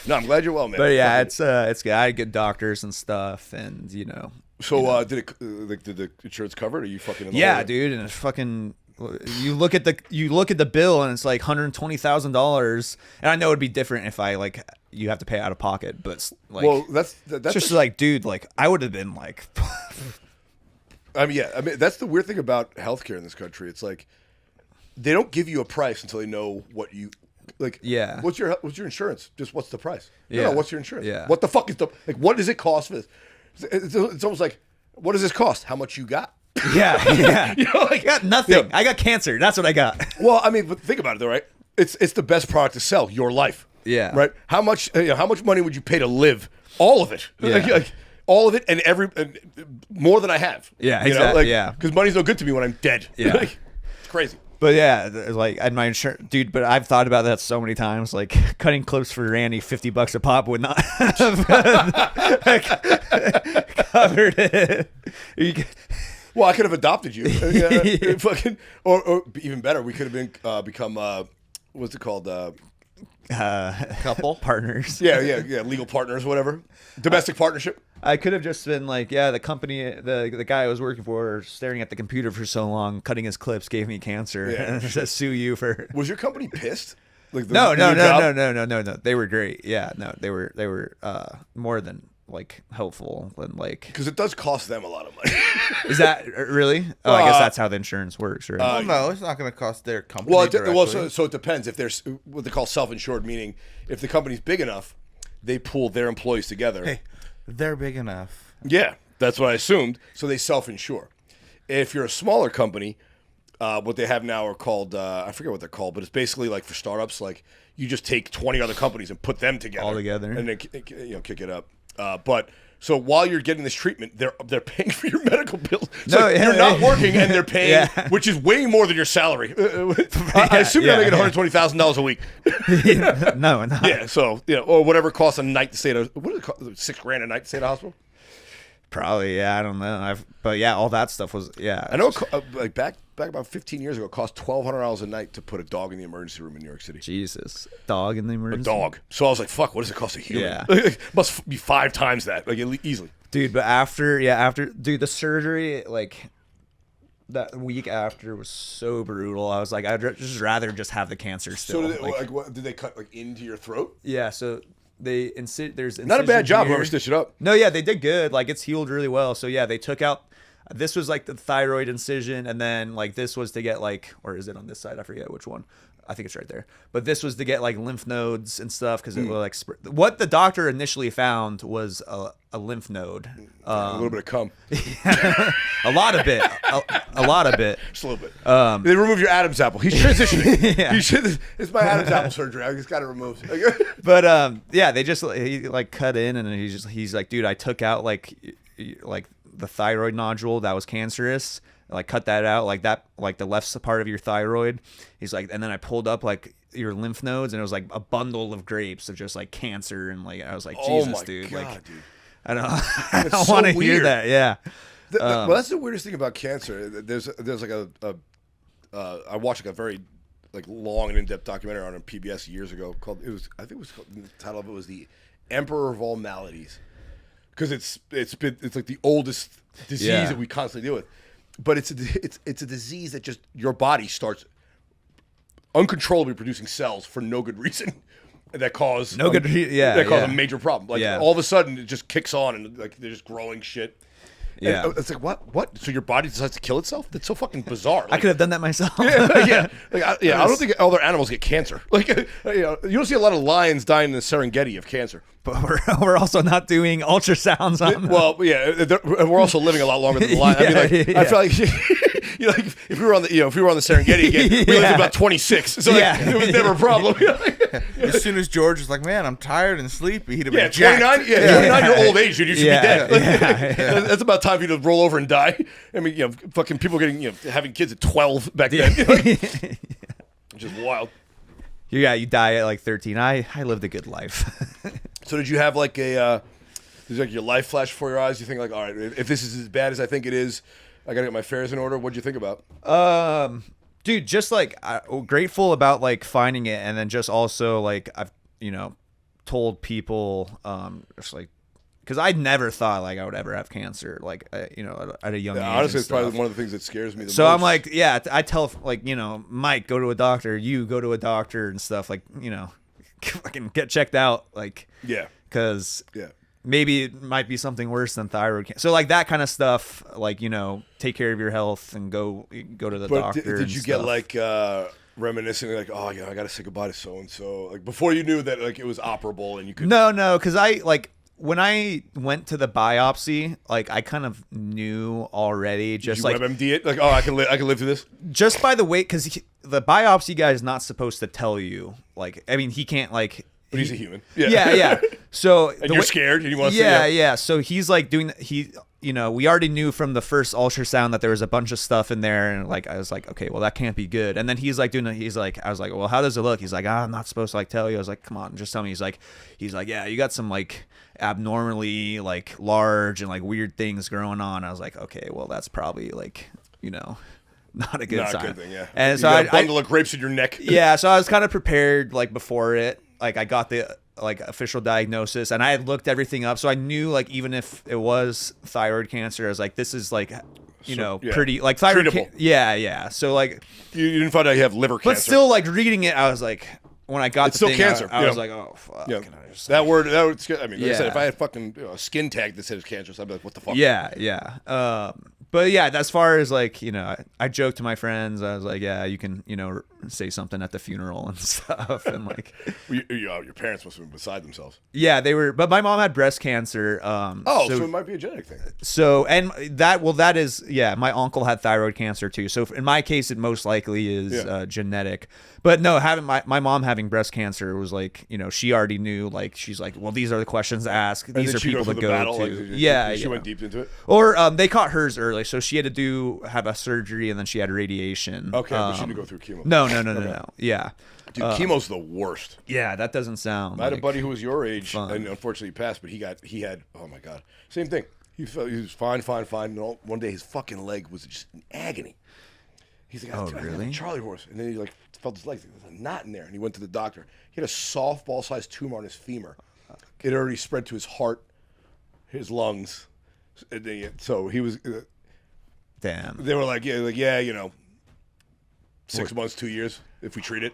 No, I'm glad you're well, man. But yeah, it's good. I had good doctors and stuff, and So did the insurance cover it? Or are you fucking? Dude, and it's fucking. You look at the bill and it's like $120,000, and I know it'd be different if I you have to pay out of pocket, but that's just dude, I would have been like. I mean, that's the weird thing about healthcare in this country. It's like they don't give you a price until they know what you like. Yeah. What's your insurance? Just what's the price? Yeah. No, what's your insurance? Yeah. What the fuck is what does it cost for this? It's almost like, what does this cost? How much you got? Yeah. I got nothing. I got cancer. That's what I got. Well, I mean, but think about it though, right? It's the best product to sell, your life. Yeah. Right? How much money would you pay to live? All of it. Yeah. All of it and more than I have. Yeah, exactly. Because money's no good to me when I'm dead. Yeah. It's crazy. But yeah, and my insurance, dude. But I've thought about that so many times. Cutting clips for Randy, $50 a pop would not have covered it. Well, I could have adopted you. Fucking, or even better, we could have become what's it called? Couple partners. Yeah, legal partners, whatever. Domestic partnership. I could have just been the company, the guy I was working for, staring at the computer for so long, cutting his clips, gave me cancer, and just sue you for. Was your company pissed? No. They were great. Yeah, no, they were more than helpful and because it does cost them a lot of money. Is that really? Oh, I guess that's how the insurance works, right? Well, no, it's not going to cost their company. So it depends. If there's what they call self-insured, meaning if the company's big enough, they pool their employees together. Hey, they're big enough. Yeah, that's what I assumed. So they self-insure. If you're a smaller company, what they have now are called I forget what they're called, but it's basically for startups. You just take 20 other companies and put them together, all together, and then kick it up. But so while you're getting this treatment, they're paying for your medical bills. You're not working, and they're paying, which is way more than your salary. I assume you're making $120,000 a week. No. Yeah. So or whatever it costs a night to stay at what is it called? $6,000 a night to stay at a hospital. Probably. Yeah. I don't know. But yeah, all that stuff was. Yeah. I know. Back about 15 years ago, it cost $1,200 a night to put a dog in the emergency room in New York City. Jesus, dog in the emergency. A dog. So I was like, "Fuck, what does it cost a human?" Yeah, must be 5 times that, easily. Dude, but after the surgery, that week after was so brutal. I was like, I'd just rather just have the cancer still. So did they cut into your throat? Yeah. So there's not a bad job. Whoever stitched it up. No, yeah, they did good. It's healed really well. So yeah, they took out. This was the thyroid incision, and then this was to get or is it on this side? I forget which one. I think it's right there. But this was to get lymph nodes and stuff because it was what the doctor initially found was a lymph node. A little bit of cum. A lot of it. A lot of it. Just a little bit. They removed your Adam's apple. He's transitioning. Yeah. It's my Adam's apple surgery. I just got it removed. But yeah, they just he cut in, and he's like, dude, I took out the thyroid nodule that was cancerous, cut that out, the left part of your thyroid. He's like, and then I pulled up your lymph nodes, and it was a bundle of grapes of just cancer, and I was like, Jesus, oh my dude, God, dude. I don't know. I don't want to hear that. Yeah. Well, that's the weirdest thing about cancer. There's I watched a very long and in-depth documentary on PBS years ago called the title of it was The Emperor of All Maladies. Because it's the oldest disease that we constantly deal with, but it's a disease that just your body starts uncontrollably producing cells for no good reason that cause a major problem. All of a sudden it just kicks on and they're just growing shit. Yeah, and it's what? So your body decides to kill itself? That's so fucking bizarre. I could have done that myself. I don't think other animals get cancer. You don't see a lot of lions dying in the Serengeti of cancer. But we're also not doing ultrasounds on them. Well, yeah, we're also living a lot longer than the lion. I feel like if we were on the Serengeti again, we lived about 26. So it was never a problem. As soon as George was like, "Man, I'm tired and sleepy," he'd have been 29. 29 year old age, dude. You should be dead. That's about time for you to roll over and die. I mean, fucking people getting having kids at 12 back then. Just wild. Yeah, you die at like 13. I lived a good life. So did you have like a, did like your life flash before your eyes? You think like, all right, if this is as bad as I think it is, I gotta get my affairs in order. What'd you think about? Dude, just like grateful about like finding it, and then just also like I've told people just like, because I never thought like I would ever have cancer, like at a young age. Honestly, it's probably one of the things that scares me the most. So I'm like, yeah, I tell like Mike, go to a doctor. You go to a doctor and stuff, like fucking get checked out, like because maybe it might be something worse than thyroid cancer. So like that kind of stuff, like take care of your health and go to the doctor. Did you get like reminiscing, like, oh yeah, I got to say goodbye to so and so, like before you knew that like it was operable and you could? No, because I like. When I went to the biopsy, like I kind of knew already, just Did you like WebMD it, like, oh, I can live through this, just by the way, because the biopsy guy is not supposed to tell you. Like, I mean, he can't like. But he's a human. Yeah. So and you're scared, and you want to. Yeah. So he's like doing. We already knew from the first ultrasound that there was a bunch of stuff in there, and like I was like, okay, well that can't be good. And then he's like I was like, well, how does it look? He's like, I'm not supposed to like tell you. I was like, come on, just tell me. He's like, yeah, you got some like abnormally like large and like weird things going on. I was like, okay, well that's probably like not a good sign. Not a good thing, yeah. And you so got a bundle of grapes in your neck. Yeah, so I was kind of prepared like before it. Like I got the like official diagnosis, and I had looked everything up, so I knew like even if it was thyroid cancer, I was like, this is like pretty like thyroid. Yeah. So like you didn't find out you have liver cancer, but still like reading it, I was like, when I got it's still cancer. I was like, oh fuck. Yeah. That word. I mean, like I said, if I had fucking a skin tag that said it's cancerous, I'd be like, what the fuck? Yeah. But yeah, as far as like, I joked to my friends. I was like, yeah, you can, say something at the funeral and stuff. And like, your parents must have been beside themselves. Yeah, they were. But my mom had breast cancer. So it might be a genetic thing. So, and that is, my uncle had thyroid cancer too. So in my case, it most likely is genetic. But no, having my mom having breast cancer was like, she already knew, like, she's like, well, these are the questions to ask. These are people to go to. She went deep into it. Or they caught hers early. So she had to have a surgery, and then she had radiation. Okay, but she didn't go through chemo. No. Yeah. Dude, chemo's the worst. Yeah, that doesn't sound. I had a buddy who was your age, and unfortunately he passed, but he had, oh my God, same thing. He was fine. And one day his fucking leg was just in agony. He's like, oh, really? Charlie horse. And then he like felt his leg. There's a knot in there, and he went to the doctor. He had a softball-sized tumor on his femur. It already spread to his heart, his lungs. And then, so he was. Damn. They were like, 6 months, 2 years if we treat it.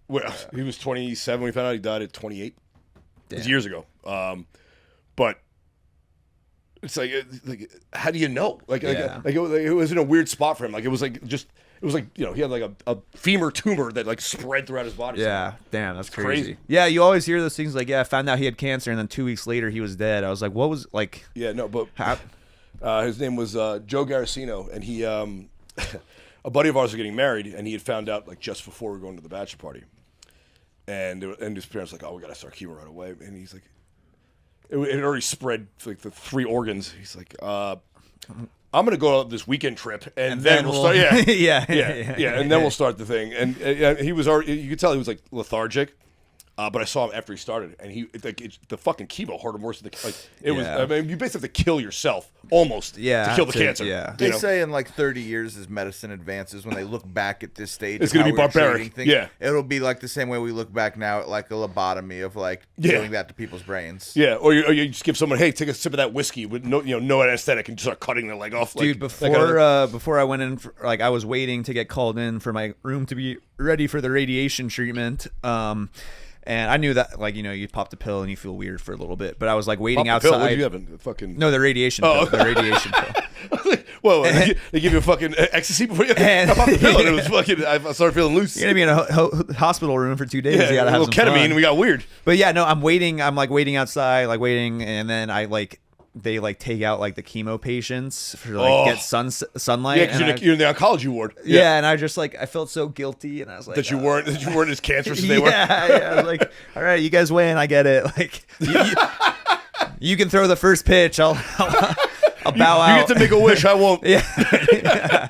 Well, he was 27 when we found out. He died at 28. It was years ago. But it's like, how do you know? Like it was in a weird spot for him. Like it was like he had like a femur tumor that like spread throughout his body. Yeah, damn, that's crazy. Yeah, you always hear those things like, I found out he had cancer, and then 2 weeks later he was dead. I was like, what was like? Yeah, no, but his name was Joe Garacino, and he a buddy of ours was getting married, and he had found out like just before we were going to the bachelor party, and his parents were like, oh, we gotta start chemo right away, and he's like, it had already spread to like the 3 organs. He's like, I'm gonna go on this weekend trip, and then we'll start. Yeah, and then we'll start the thing. And he was already, you could tell he was like lethargic. But I saw him after he started, and the fucking chemo hurt him worse than it was. I mean, you basically have to kill yourself almost to kill the cancer. Yeah. They say in like 30 years as medicine advances, when they look back at this stage, it's going to be barbaric. Things, it'll be like the same way we look back now at like a lobotomy of like doing that to people's brains. Yeah, or you just give someone, hey, take a sip of that whiskey with no anesthetic, and just start cutting their leg off. Dude, before I went in, I was waiting to get called in for my room to be ready for the radiation treatment. And I knew that, like, you pop the pill and you feel weird for a little bit. But I was, like, waiting outside. What did you have? Fucking... No, the radiation pill. The radiation pill. Well, they give you a fucking ecstasy before you pop the pill. And it was fucking, I started feeling loose. You're going to be in a hospital room for 2 days. Yeah, you got to have some ketamine, fun. and we got weird. But, yeah, no, I'm waiting. I'm, like, waiting outside, like, waiting. And then they like take out like the chemo patients for like get sunlight. Yeah, because you're in the oncology ward. Yeah, and I just like I felt so guilty, and I was like that you weren't as cancerous as they were. Yeah, I was like, all right, you guys win. I get it. Like you can throw the first pitch. I'll bow out. You get to make a wish. I won't. Yeah.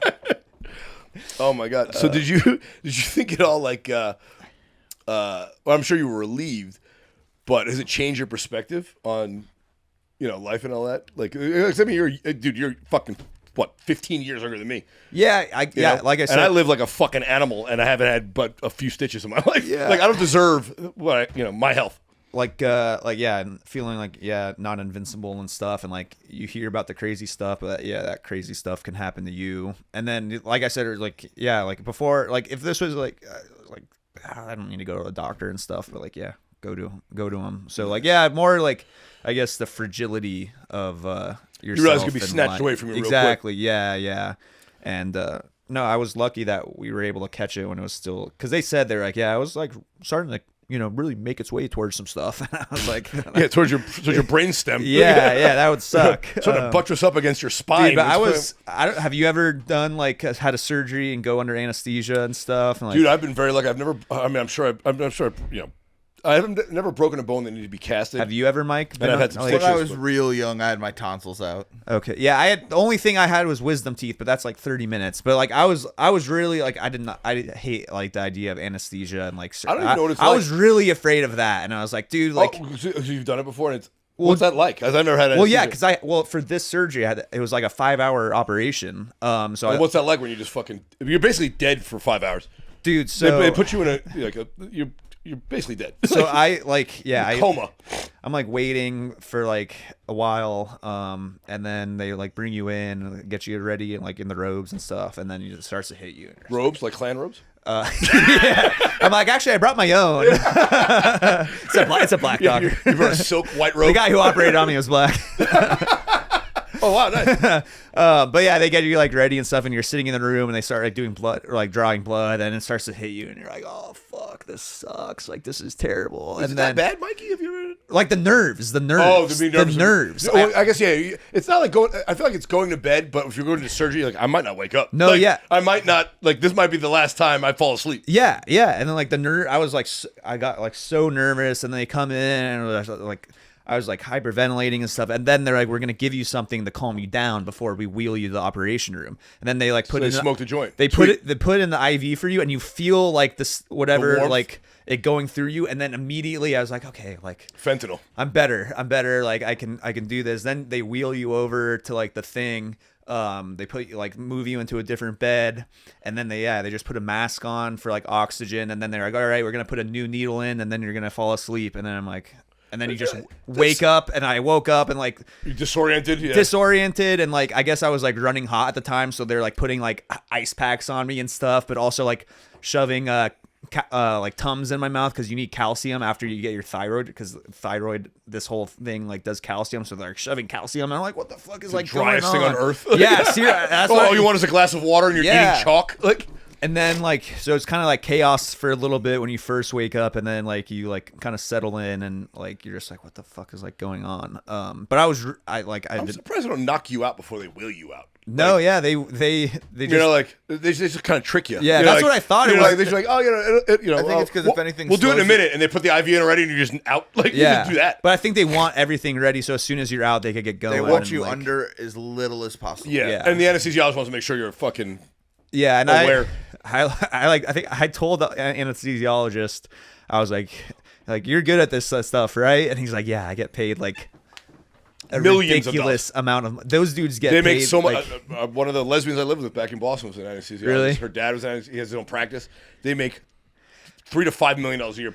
Oh my god. So did you think it all like? Well, I'm sure you were relieved, but has it changed your perspective on, life and all that? Like, I mean, you're fucking what, 15 years younger than me. Yeah, like I said, and I live like a fucking animal, and I haven't had but a few stitches in my life. Yeah. Like I don't deserve my health. Feeling like not invincible and stuff, and like you hear about the crazy stuff, but that crazy stuff can happen to you. And then like I said, like before, like if this was like I don't need to go to a doctor and stuff, but like go to him. So like more like I guess the fragility of yourself. You realize it could be and, snatched like, away from you. Exactly. Real quick. Yeah. And no, I was lucky that we were able to catch it when it was still, because they said they're like, I was like starting to really make its way towards some stuff. And I was like, towards your brain stem. Yeah, that would suck. Sort of buttress up against your spine. Dude, but have you ever done like had a surgery and go under anesthesia and stuff? And, like, dude, I've been very lucky. I'm sure, I haven't never broken a bone that needed to be casted. Have you ever, Mike? And I've had some stitches. When I was real young, I had my tonsils out. Okay, yeah, the only thing I had was wisdom teeth, but that's like 30 minutes. But like I was really like I hate like the idea of anesthesia and like I don't even know what it's I like. was really afraid of that, and I was like, dude, like, so you've done it before, and what's that like? Because I've never had. Well, yeah, because for this surgery, it was like a 5-hour operation. What's that like when you just fucking? You're basically dead for 5 hours, dude. So they put you in you're basically dead. So coma. I'm like waiting for like a while, and then they like bring you in and get you ready and like in the robes and stuff, and then it starts to hit you. Robes, like clan robes. Yeah. I'm like, actually, I brought my own. It's a black doctor. You brought a silk white robe. The guy who operated on me was black. Oh wow, nice. But yeah, they get you like ready and stuff, and you're sitting in the room, and they start like doing blood or like drawing blood, and it starts to hit you, and you're like, oh fuck, this sucks. Like this is terrible. Is it that bad, Mikey? Have you ever? Like the nerves. Oh, the nerves. Well, I guess it's not like going. I feel like it's going to bed, but if you're going to surgery, like I might not wake up. No, like, yeah, I might not. Like this might be the last time I fall asleep. Yeah, and then like the nerve. I was like, I got like so nervous, and they come in and like. I was like hyperventilating and stuff, and then they're like, "We're gonna give you something to calm you down before we wheel you to the operation room." And then they like smoked a joint. They put in the IV for you, and you feel like this whatever like it going through you, and then immediately I was like, "Okay, like fentanyl. I'm better. Like I can do this." Then they wheel you over to like the thing. They put you like move you into a different bed, and then they just put a mask on for like oxygen, and then they're like, "All right, we're gonna put a new needle in, and then you're gonna fall asleep." And then I'm like. And then you just wake up, and I woke up and like you're disoriented, and like I guess I was like running hot at the time, so they're like putting like ice packs on me and stuff, but also like shoving like Tums in my mouth because you need calcium after you get your thyroid, because thyroid, this whole thing like does calcium, so they're like shoving calcium, and I'm like, what the fuck is like the driest going thing on earth? Yeah, seriously. That's all you want is a glass of water, and you're eating chalk, like. And then like so it's kind of like chaos for a little bit when you first wake up, and then like you like kind of settle in, and like you're just like, what the fuck is like going on? But I'm surprised they don't knock you out before they wheel you out. No, like, yeah, they just, they just kind of trick you. Yeah, that's what I thought. It was like they're just like, oh, I think it's because if anything, we'll do it in a minute, and they put the IV in already, and you're just out. Like, you just do that. But I think they want everything ready, so as soon as you're out, they could get going. They want you under as little as possible. Yeah, and the anesthesiologist wants to make sure you're fucking. Yeah, and aware. I think I told the anesthesiologist, I was like you're good at this stuff, right? And he's like, yeah, I get paid like a millions ridiculous amount of. Those dudes get. They paid, make so much. like, one of the lesbians I lived with back in Boston was an anesthesiologist. Really? Her dad was he has his own practice. They make $3 to $5 million a year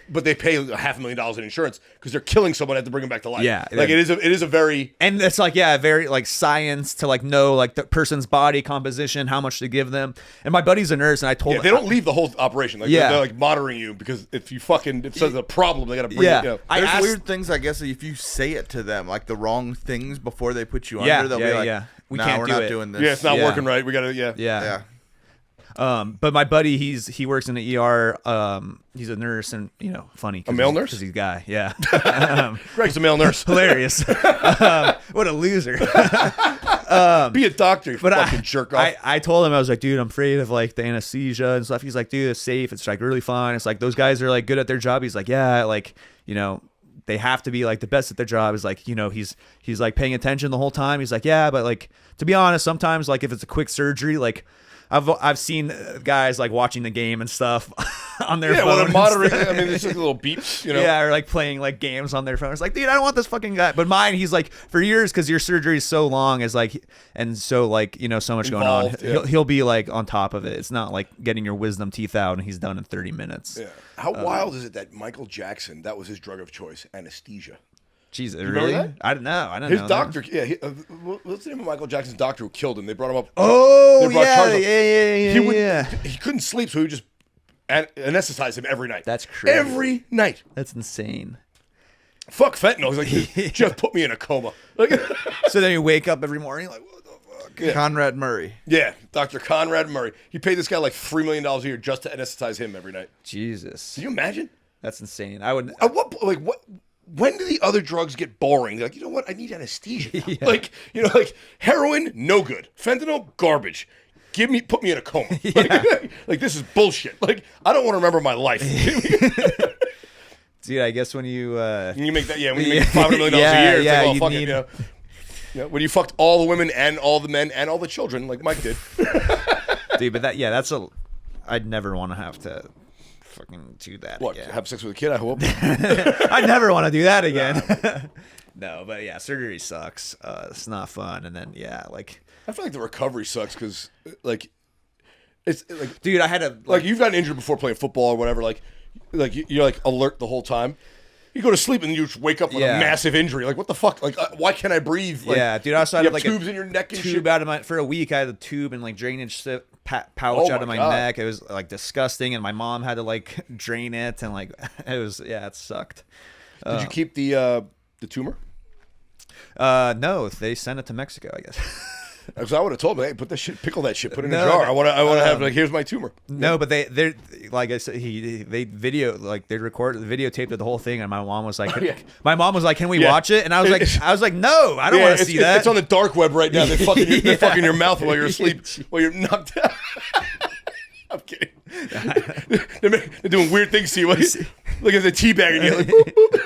but they pay $500,000 in insurance because they're killing someone and have to bring them back to life. Yeah, like it is a very, and it's like very like science to like know like the person's body composition, how much to give them. And my buddy's a nurse, and I told him they don't leave the whole operation. Like they're like monitoring you, because if there's a problem, they got to bring it. You know. There's weird things, I guess, if you say it to them, like the wrong things before they put you under, they'll be like, we're not doing this. Yeah, it's not working right. We got to yeah. But my buddy, he works in the ER. He's a nurse, and funny. A male nurse? Because he's a guy. Yeah. Greg's a male nurse. Hilarious. What a loser. Be a doctor, you fucking jerk off. I told him, I was like, dude, I'm afraid of like the anesthesia and stuff. He's like, dude, it's safe. It's like really fun. It's like those guys are like good at their job. He's like, yeah, like they have to be like the best at their job. Is like he's like paying attention the whole time. He's like, yeah, but like to be honest, sometimes like if it's a quick surgery, like I've seen guys like watching the game and stuff on their Yeah, phone. well, they're and monitoring. stuff. I mean, there's just little beeps, you know. Yeah, or like playing like games on their phone. It's like, dude, I don't want this fucking guy. But mine, he's like, for years, because your surgery is so long, is like, and so like, so much Involved, going on. yeah. He'll be like on top of it. It's not like getting your wisdom teeth out and he's done in 30 minutes. Yeah. How wild is it that Michael Jackson, that was his drug of choice, anesthesia? Jeez, remember really? that? I didn't know. I didn't His know doctor, what's the name of Michael Jackson's doctor who killed him? They brought him up. Oh, they brought yeah, charges up. yeah. He couldn't sleep, so he would just anesthetize him every night. That's crazy. Every night. That's insane. Fuck fentanyl. He's like, just put me in a coma. Like, So then you wake up every morning, like, what the fuck? Yeah. Conrad Murray. yeah, Dr. Conrad Murray. He paid this guy like $3 million a year just to anesthetize him every night. Jesus. Can you imagine? That's insane. I would. When do the other drugs get boring? They're like, you know what? I need anesthesia now. Like, like heroin, no good. Fentanyl, garbage. Put me in a coma. Like this is bullshit. Like, I don't want to remember my life. Dude, I guess when you. When you make that, when you make $500 million a year, it's like, oh, you fuck need- it, when you fucked all the women and all the men and all the children, like Mike did. Dude, but that's a. I'd never want to have to fucking do that What? again. Have sex with a kid? I hope. I'd never want to do that again. No, but yeah, surgery sucks. It's not fun. And then, like. I feel like the recovery sucks because, like, it's like, Dude, I had to. like you've gotten injured before playing football or whatever. Like you're like alert the whole time. You go to sleep and you just wake up with a massive injury. Like, what the fuck? Like, why can't I breathe? Like, yeah, dude. I also you had have like tubes a in your neck and tube shit. out of my for a week. I had a tube and like drainage pouch Oh out of my my God. neck. It was like disgusting, and my mom had to like drain it, and like it sucked. Did you keep the tumor? No, they sent it to Mexico, I guess. Because I would have told him, hey, put that shit, pickle that shit, put it in a No, jar. I want to have like, here's my tumor. No, but they're like I said, they videotaped the whole thing, and my mom was like, can we watch it? And I was like, no, I don't want to see that. It's on the dark web right now. They're fucking your mouth while you're asleep, while you're knocked out. I'm kidding. They're doing weird things to you. Look at the teabagging you. Like, boop, boop.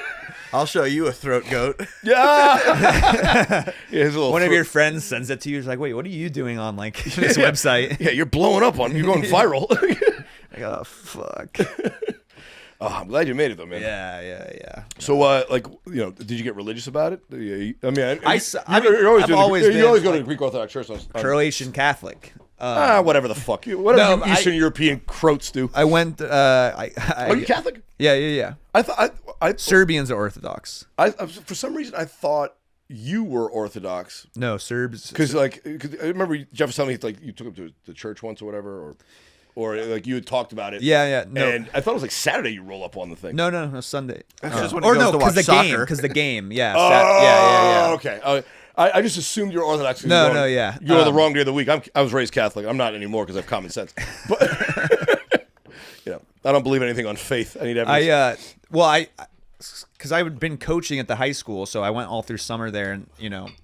I'll show you a throat goat. Yeah. One of your friends sends it to you. He's like, wait, what are you doing on like this website? Yeah, you're blowing up you're going viral. Like, oh fuck. Oh, I'm glad you made it though, man. Yeah. So, did you get religious about it? I mean, I've always you always been, go to Greek Orthodox Church. Croatian Catholic. Whatever the fuck. Whatever No, you Eastern European croats do. I went. Are you Catholic? Yeah. I Serbians are Orthodox. for some reason I thought you were Orthodox No, Serbs. because I remember Jeff was telling me like you took him to the church once or whatever, or like you had talked about it. Yeah. No. And I thought it was like Saturday you roll up on the thing. No, Sunday. That's just when he goes to watch soccer. Because the game. Yeah. Oh, okay. I just assumed you were Orthodox. 'Cause Yeah. You're on the wrong day of the week. I was raised Catholic. I'm not anymore because I have common sense. But I don't believe anything on faith. I need evidence. Because I had been coaching at the high school, so I went all through summer there, and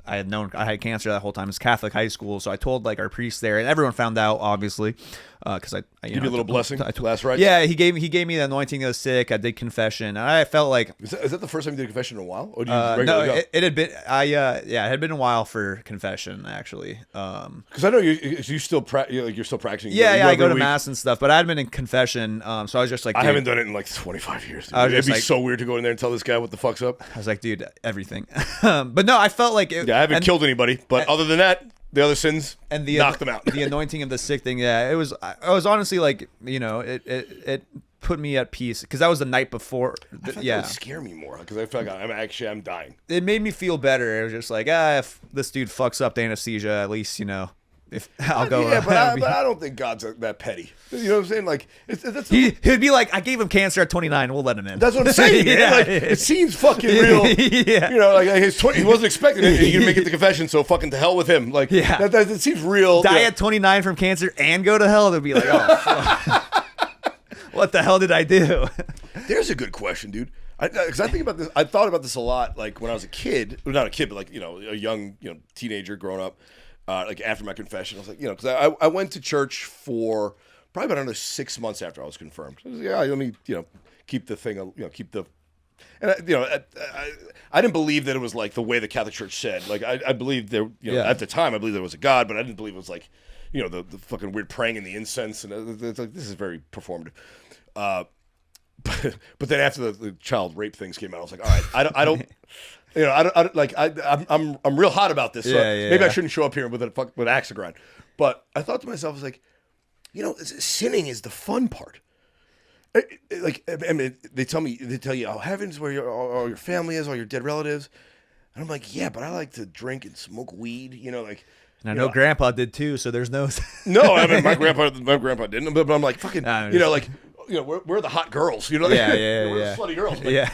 I had cancer that whole time. It's Catholic high school, so I told like our priest there, and everyone found out obviously, because I Give you a little blessing. Last rites. Yeah, he gave me the anointing of the sick. I did confession, and I felt like Is that the first time you did confession in a while? Or do you no, regularly go? it had been it had been a while for confession actually. Because I know you still you're still practicing. Yeah, You I go to every week. mass and stuff, but I had been in confession, so I was just like, I dude, haven't done it in like 25 years. Dude. I was It'd just be like- so weird to go in there and tell this guy what the fuck's up. I was like, dude, everything. But no, I felt like it, Yeah, I haven't killed anybody, but other than that, the other sins and the knocked them out. The anointing of the sick thing. Yeah, it was. I was honestly like, it put me at peace because that was the night before. That would scare me more because I feel like I'm dying. It made me feel better. It was just like, if this dude fucks up the anesthesia, at least if I'll go. Yeah, but I don't think God's that petty. You know what I'm saying? Like, he'd be like, I gave him cancer at 29. We'll let him in. That's what I'm saying. Man. Yeah. Like, it seems fucking real. Yeah. Like his 20, he wasn't expecting it. He can make it to confession, so fucking to hell with him. Like, Yeah. that seems real. Die at 29 from cancer and go to hell. They'd be like, oh, fuck. What the hell did I do? There's a good question, dude. Because I think about this. I thought about this a lot. Like when I was a kid, well, not a kid, but like a young teenager growing up. Like after my confession, I was like, because I went to church for probably about another 6 months after I was confirmed. I was like, let me keep the thing, keep the. And I didn't believe that it was like the way the Catholic Church said. Like I believed there, at the time I believed there was a God, but I didn't believe it was like, you know, the fucking weird praying and the incense, and it's like, this is very performative. But then after the child rape things came out, I was like, all right, I don't. You know, I don't like. I'm real hot about this. So maybe I shouldn't show up here with axe to grind. But I thought to myself, I was like, you know, sinning is the fun part. Like, I mean, they tell you, oh, heaven's where all your family is, all your dead relatives, and I'm like, yeah, but I like to drink and smoke weed. You know, like. And I know Grandpa did too, so there's no. No, I mean, my grandpa didn't, but I'm like, fucking, you know, like. You know, we're the hot girls. You know, we're the slutty girls. Like,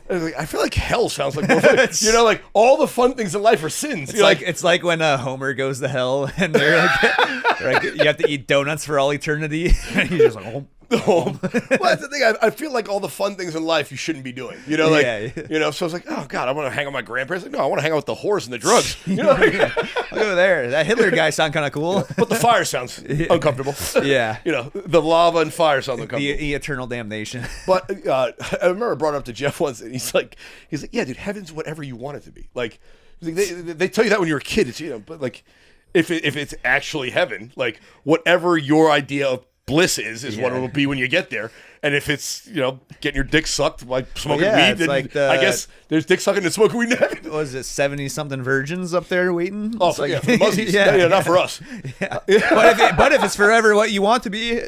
I was like, I feel like hell sounds like more fun. You know, like all the fun things in life are sins. It's like when Homer goes to hell and they're like, you have to eat donuts for all eternity. And he's just like, oh. Well, that's the thing. I feel like all the fun things in life you shouldn't be doing. You know, like you know. So I was like, oh God, I want to hang out with my grandparents. Like, no, I want to hang out with the whores and the drugs. You know, like, I'll go there. That Hitler guy sound kind of cool, but the fire sounds uncomfortable. Yeah, you know, the lava and fire sound uncomfortable. The eternal damnation. But I remember I brought it up to Jeff once, and he's like, yeah, dude, heaven's whatever you want it to be. Like, they tell you that when you're a kid. It's, you know, but like, if it's actually heaven, like whatever your idea of bliss is what it'll be when you get there. And if it's, you know, getting your dick sucked by smoking weed, then like I guess there's dick sucking and smoking weed in heaven. What was it, 70-something virgins up there waiting? Oh, for the Muslims. Yeah, not for us. Yeah. But if it's forever what you want to be,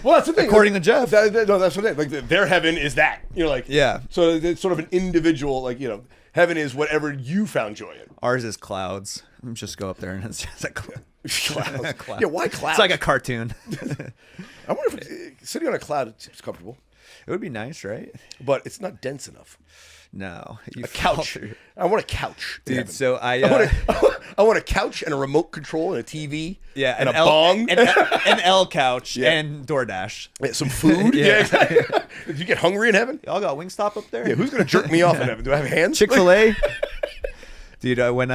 well, that's the thing. According to Jeff. No, that's what I'm saying. Like, their heaven is that. You know, like, so it's sort of an individual, like, you know, heaven is whatever you found joy in. Ours is clouds. Just go up there and it's just like clouds. Yeah, why clouds? It's like a cartoon. I wonder if sitting on a cloud is comfortable. It would be nice, right? But it's not dense enough. No, a couch. I want a couch, dude. So I want a couch and a remote control and a TV. Yeah, and a bong, an L couch, and DoorDash. Yeah, some food. Yeah, exactly. Did you get hungry in heaven? Y'all got Wingstop up there? Yeah, who's gonna jerk me off in heaven? Do I have hands? Chick-fil-A. Dude, when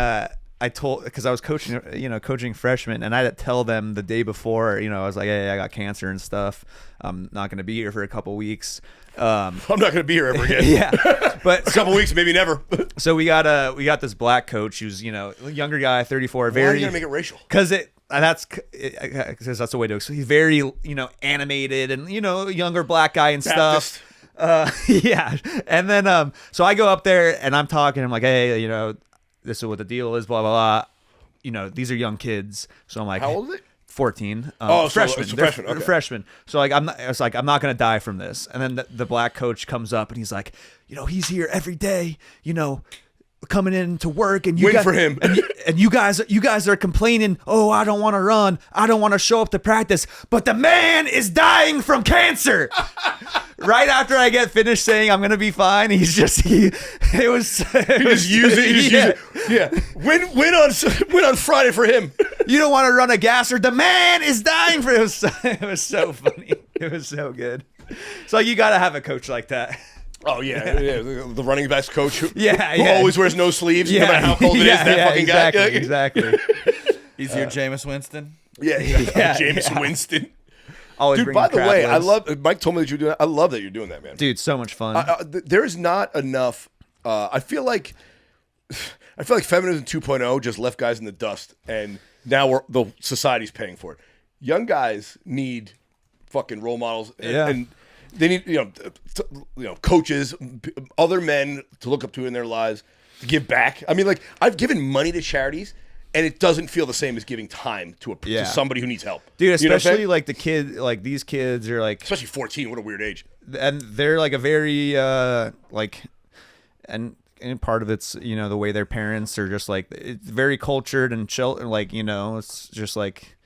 I told, because I was coaching freshmen, and I had to tell them the day before, you know, I was like, hey, I got cancer and stuff. I'm not going to be here for a couple weeks. I'm not going to be here ever again. Yeah, but a couple weeks, maybe never. So we got this black coach who's, you know, younger guy, 34. Why are you going to make it racial? Because that's the way to. So he's very, you know, animated and, you know, younger black guy and Baptist. Stuff. Yeah, and then so I go up there and I'm talking. I'm like, hey, you know, this is what the deal is, blah, blah, blah. You know, these are young kids. So I'm like, how old is it? 14. Freshmen. So freshmen. They're freshmen. So like, I was like, I'm not going to die from this. And then the black coach comes up and he's like, you know, he's here every day, you know, coming in to work, and wait for him. and you guys are complaining, oh, I don't want to run. I don't want to show up to practice. But the man is dying from cancer. Right after I get finished saying I'm gonna be fine, he just use it. Yeah. Win on Friday for him. You don't want to run a gasser. The man is dying for him. It was so funny. It was so good. So you gotta have a coach like that. Oh yeah. The running backs coach who always wears no sleeves, no matter how cold it is. That fucking guy. Exactly. Exactly. He's your Jameis Winston. Yeah. Jameis Winston. Always dude, by the way, I love. Mike told me that you're doing that. I love that you're doing that, man. Dude, so much fun. There's not enough. I feel like feminism 2.0 just left guys in the dust, and now the society's paying for it. Young guys need fucking role models, and they need you know coaches, other men to look up to in their lives, to give back. I mean, like I've given money to charities. And it doesn't feel the same as giving time to somebody who needs help. Dude, especially like the kid, like these kids are like... Especially 14, what a weird age. And they're like a very, like... And part of it's, you know, the way their parents are just like... It's very cultured and chill, like, you know, it's just like...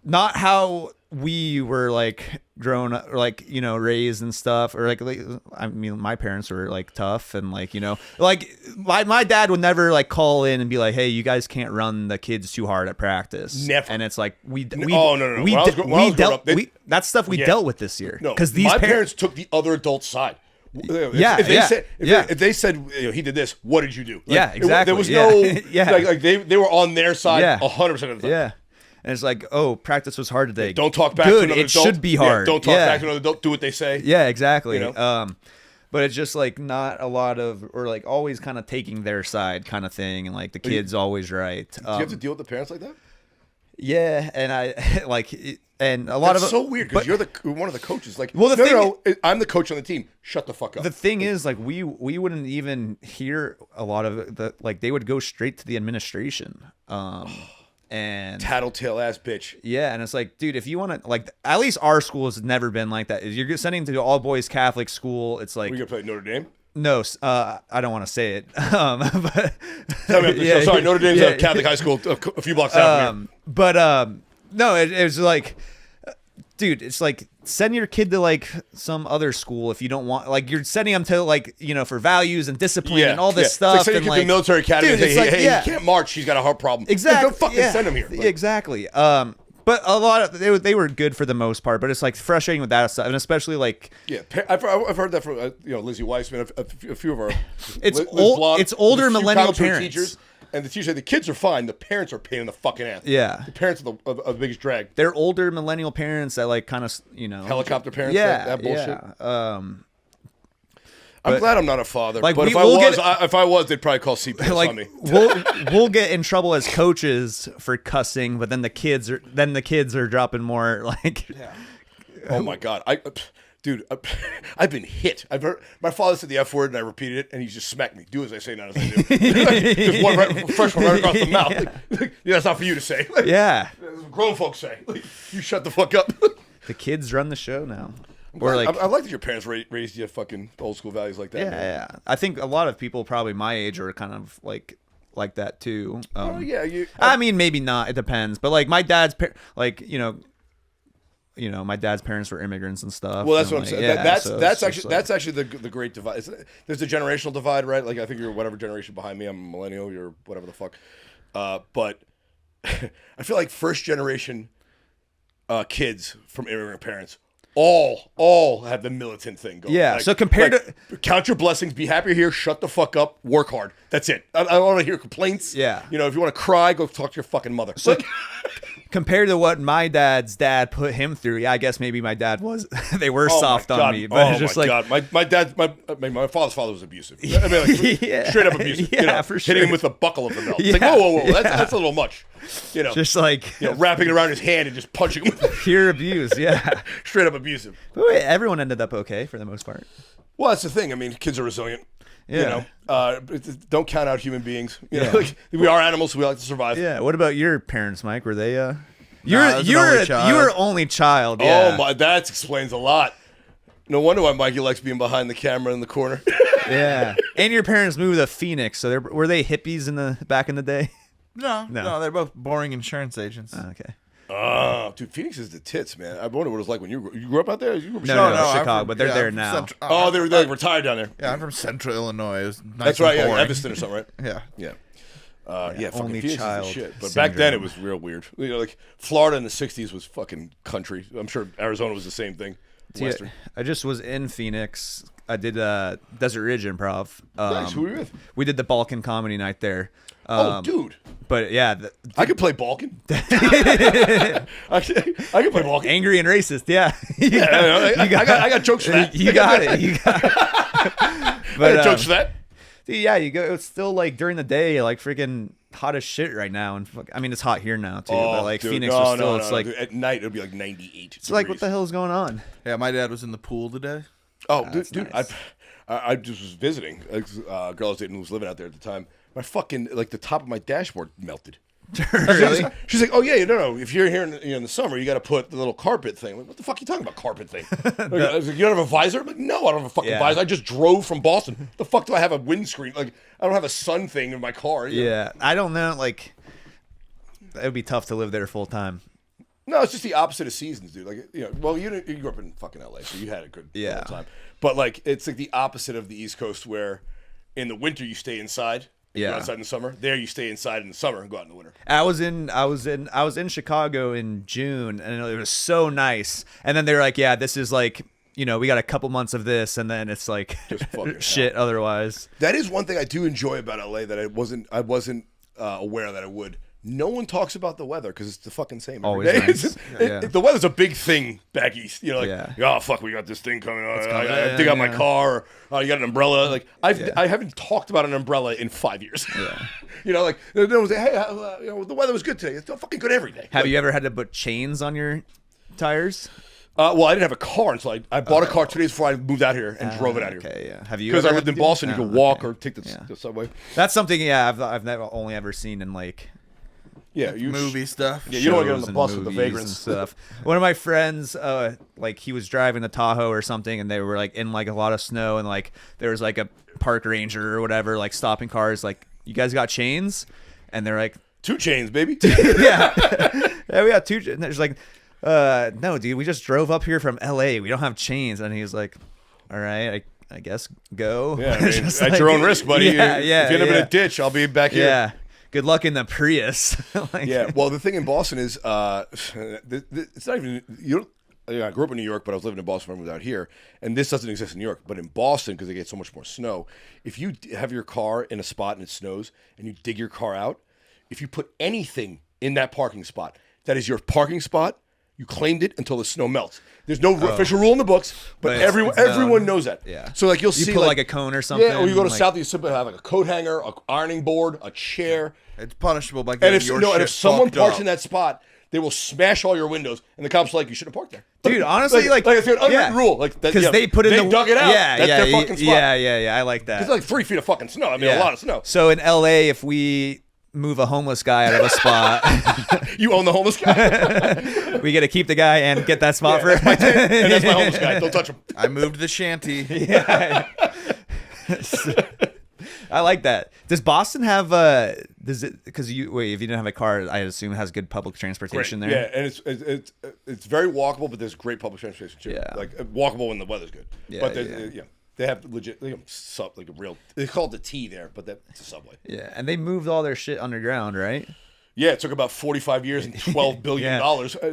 Not how we were like grown up, or like, you know, raised and stuff, or like I mean, my parents were like tough and like, you know, like my dad would never like call in and be like, hey, you guys can't run the kids too hard at practice. Never. And it's like no. That's stuff we dealt with this year. No, because my parents took the other adult's side. If they said you know, he did this, what did you do? Like, exactly. There was no like they were on their side 100% of the time. Yeah. And it's like, oh, practice was hard today. Don't talk back to another adult. It should be hard. Don't talk back to another adult. Do what they say. Yeah, exactly. You know? But it's just like not a lot of, or like always kind of taking their side kind of thing. And like the kid's always right. Do you have to deal with the parents like that? Yeah, and I like, and a lot That's of so weird because but- you're one of the coaches. Like, Well, the no, thing- I'm the coach on the team. Shut the fuck up. The thing is, like, we wouldn't even hear a lot of the, like, they would go straight to the administration, and Tattletale ass bitch. yeah, and it's like, dude, if you want to, like, at least our school has never been like that. You're sending to all boys Catholic school. It's like, We gonna play Notre Dame? no, I don't want to say it, but Tell me after the show. Sorry, Notre Dame's a Catholic high school a few blocks out from here. But no, it was like, dude, it's like send your kid to like some other school if you don't want, like, you're sending them to, like, you know, for values and discipline and all this stuff. It's like sending your kid to the military academy dude, and say, it's like, hey, yeah. he can't march. He's got a heart problem. Exactly. Like, don't fucking send him here. Like, Exactly. But a lot of they were good for the most part, but it's like frustrating with that stuff, and especially like yeah, I've heard that from Lizzie Weissman, a few of our. It's Liz old- Blond, it's older a few millennial comics who are parents. teachers, and the teachers say the kids are fine. The parents are a pain in the fucking ass. Yeah. The parents are the biggest drag. they're older millennial parents that like kind of, you know, Helicopter parents. Yeah, that bullshit. yeah. I'm glad I'm not a father. Like, but if I was, they'd probably call CPS Like on me. we'll get in trouble as coaches for cussing, but then the kids are dropping more like. Oh my god, dude, I've been hit. I've heard my father said the F word and I repeated it, and he just smacked me. Do as I say, not as I do. Just one fresh one right across the mouth. Like, yeah, that's not for you to say. Like, Yeah, that's what grown folks say. Like, you shut the fuck up. the kids run the show now. Or like, I like that your parents raised you fucking old school values like that. Yeah, man. yeah. I think a lot of people probably my age are kind of like that too. Oh yeah, I mean, maybe not. It depends. But like my dad's my dad's parents were immigrants and stuff. Well, that's and, what I'm like, saying. yeah, That's so that's it's just actually that's actually the great divide. There's a generational divide, right? Like I think you're whatever generation behind me. I'm a millennial. You're whatever the fuck. But I feel like first generation kids from immigrant parents all have the militant thing going. Yeah, so compared to count your blessings, be happy here, shut the fuck up, work hard. That's it. I don't want to hear complaints. Yeah. You know, if you want to cry, go talk to your fucking mother. So, compared to what my dad's dad put him through, yeah, I guess maybe my dad was they were soft on me, but it's just my like God. My father's father was abusive. I mean, like, Yeah. straight up abusive. Yeah, for hitting him sure. with the buckle of the belt. Yeah. It's like, whoa, that's a little much. You know, just like wrapping it around his hand and just punching him. pure abuse. Yeah, Straight up abusive. but wait, everyone ended up okay for the most part. Well, that's the thing. I mean, kids are resilient. Yeah. You know, don't count out human beings. You know, Yeah. like, we are animals. We like to survive. Yeah. What about your parents, Mike? Were they? I was an only child. You were only child. Yeah. Oh my, that explains a lot. No wonder why Mikey likes being behind the camera in the corner. Yeah. And your parents moved to Phoenix, so were they hippies in the back in the day? No, they're both boring insurance agents. Okay. Oh, dude, Phoenix is the tits, man. I wonder what it was like when you grew up out there. You grew up in No, Chicago? I'm Chicago, from- but they're yeah, there I'm from now. Central- Oh, they're retired down there. Yeah, I'm from Central Illinois. It was nice That's right. and Yeah, boring. Evanston or something, right? Yeah. Yeah. Fucking only Phoenix child is the shit. But back then it syndrome. was real weird. You know, like Florida in the '60s was fucking country. I'm sure Arizona was the same thing. Western. I just was in Phoenix. I did Desert Ridge Improv. Nice. Who were you with? We did the Balkan Comedy Night there. Oh, dude. But yeah, I could play Balkan. I could play Balkan. angry and racist. Yeah, I got jokes for that. You got it. You got it. I But got jokes for that. dude, yeah, you go. It's still like during the day, like freaking hot as shit right now. And I mean, it's hot here now too. but like dude, Phoenix no, was still. no, It's no, like dude. At night it'll be like 98. it's like what the hell is going on? Yeah, my dad was in the pool today. Oh, That's dude, nice. I just was visiting a girl I was dating who was living out there at the time. My fucking like the top of my dashboard melted. Really? She's like, oh yeah, no. If you're here in the summer, you got to put the little carpet thing. I'm like, what the fuck are you talking about, carpet thing? I was like, you don't have a visor? I'm like, no, I don't have a fucking Yeah. visor. I just drove from Boston. The fuck do I have a windscreen? Like, I don't have a sun thing in my car. You know? Yeah, I don't know. Like, it would be tough to live there full time. No, it's just the opposite of seasons, dude. Like, well, you grew up in fucking LA, so you had a good time. But like, it's like the opposite of the East Coast, where in the winter you stay inside. Yeah. Go outside in the summer. There you stay inside in the summer and go out in the winter. I was in Chicago in June, and it was so nice. And then they're like, "Yeah, this is like, we got a couple months of this, and then it's like Just fucking shit otherwise." That is one thing I do enjoy about LA that I wasn't aware that I would. No one talks about the weather because it's the fucking same. every Always day. nice. The weather's a big thing back east. You know, like, Yeah. oh, fuck, we got this thing coming on. coming. I dig out my Yeah. car. Or, oh, you got an umbrella. Like, I haven't talked about an umbrella in 5 years. Yeah. You know, like, no one was like, hey, you know, the weather was good today. It's fucking good every day. Have you ever had to put chains on your tires? Well, I didn't have a car until I bought a car 2 days before I moved out here and drove it out here. Okay, yeah. Have you? Because I ever lived had in to do- Boston, you Oh, could walk okay. or take the subway. That's something. Yeah, I've never only ever seen in like Yeah, you movie stuff. Yeah, you don't want to get on shows the and bus with the movies and vagrants. stuff. One of my friends, like he was driving the Tahoe or something, and they were like in like a lot of snow, and like there was like a park ranger or whatever, like stopping cars, like, you guys got chains? And they're like, 2 chains, baby. yeah, we got 2. And there's like, no, dude, we just drove up here from LA. We don't have chains. And he's like, all right, I guess go. Yeah, I mean, Just at like- your own risk, buddy. Yeah, If yeah. you end up in yeah. a ditch, I'll be back here. Yeah. Good luck in the Prius. Like, Yeah. Well, the thing in Boston is, it's not even I grew up in New York, but I was living in Boston when I moved out here, and this doesn't exist in New York. But in Boston, because they get so much more snow, if you have your car in a spot and it snows, and you dig your car out, if you put anything in that parking spot, that is your parking spot. You claimed it until the snow melts. There's no official rule in the books, but But it's everyone known. knows that. Yeah. So like you'll You see put like a cone or something. Yeah, or you go to like, South, you simply have like a coat hanger, a ironing board, a chair. It's punishable by And getting if your no, shit and if someone fucked parks up. in that spot, they will smash all your windows, and the cops are like, you shouldn't have parked there. Dude, honestly, like it's an unwritten yeah. rule, like that, because yeah, they put in they the dug it out. Yeah, That's yeah, their fucking spot. yeah. I like that. It's like 3 feet of fucking snow. I mean, a lot of snow. So in LA, if we move a homeless guy out of a spot, You own the homeless guy. we get to keep the guy and get that spot for. And that's my homeless guy. Don't touch him. I moved the shanty. Yeah. I like that. Does Boston have does it, because if you didn't have a car, I assume it has good public transportation there. Yeah, and it's very walkable, but there's great public transportation too. Yeah. Like walkable when the weather's good. Yeah, But yeah. they have legit like a real. They call it the T there, but it's a subway. Yeah, and they moved all their shit underground, right? Yeah, it took about 45 years and $12 billion.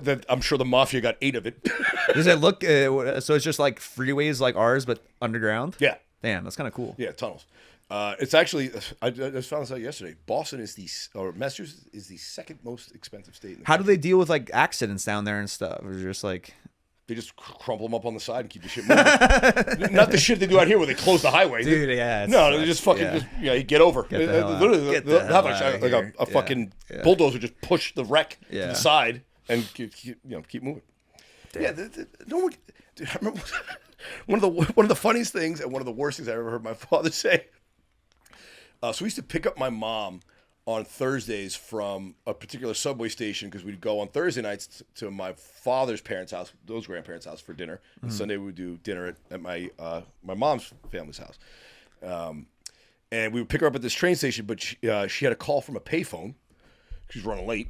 That I'm sure the mafia got 8 of it. Does it look so? It's just like freeways like ours, but underground. Yeah. Damn, that's kind of cool. Yeah, tunnels. It's actually, I just found this out yesterday. Boston is Massachusetts is the second most expensive state in the How do country. they deal with like accidents down there and stuff? Or just like, They just crumple them up on the side and keep the shit moving. Not the shit they do out here where they close the highway. dude, yeah. it No, they sucks. just fucking Yeah. get over. Get the hell out. Literally, Get the they'll hell have out of like here. a fucking Yeah. bulldozer just push the wreck to Yeah. the side and keep moving. Yeah, no one. Dude, I remember one of the funniest things and one of the worst things I ever heard my father say. So we used to pick up my mom on Thursdays from a particular subway station because we'd go on Thursday nights to my father's parents' house, those grandparents' house for dinner. And Sunday we would do dinner at my mom's family's house. And we would pick her up at this train station, but she had a call from a payphone. She was running late.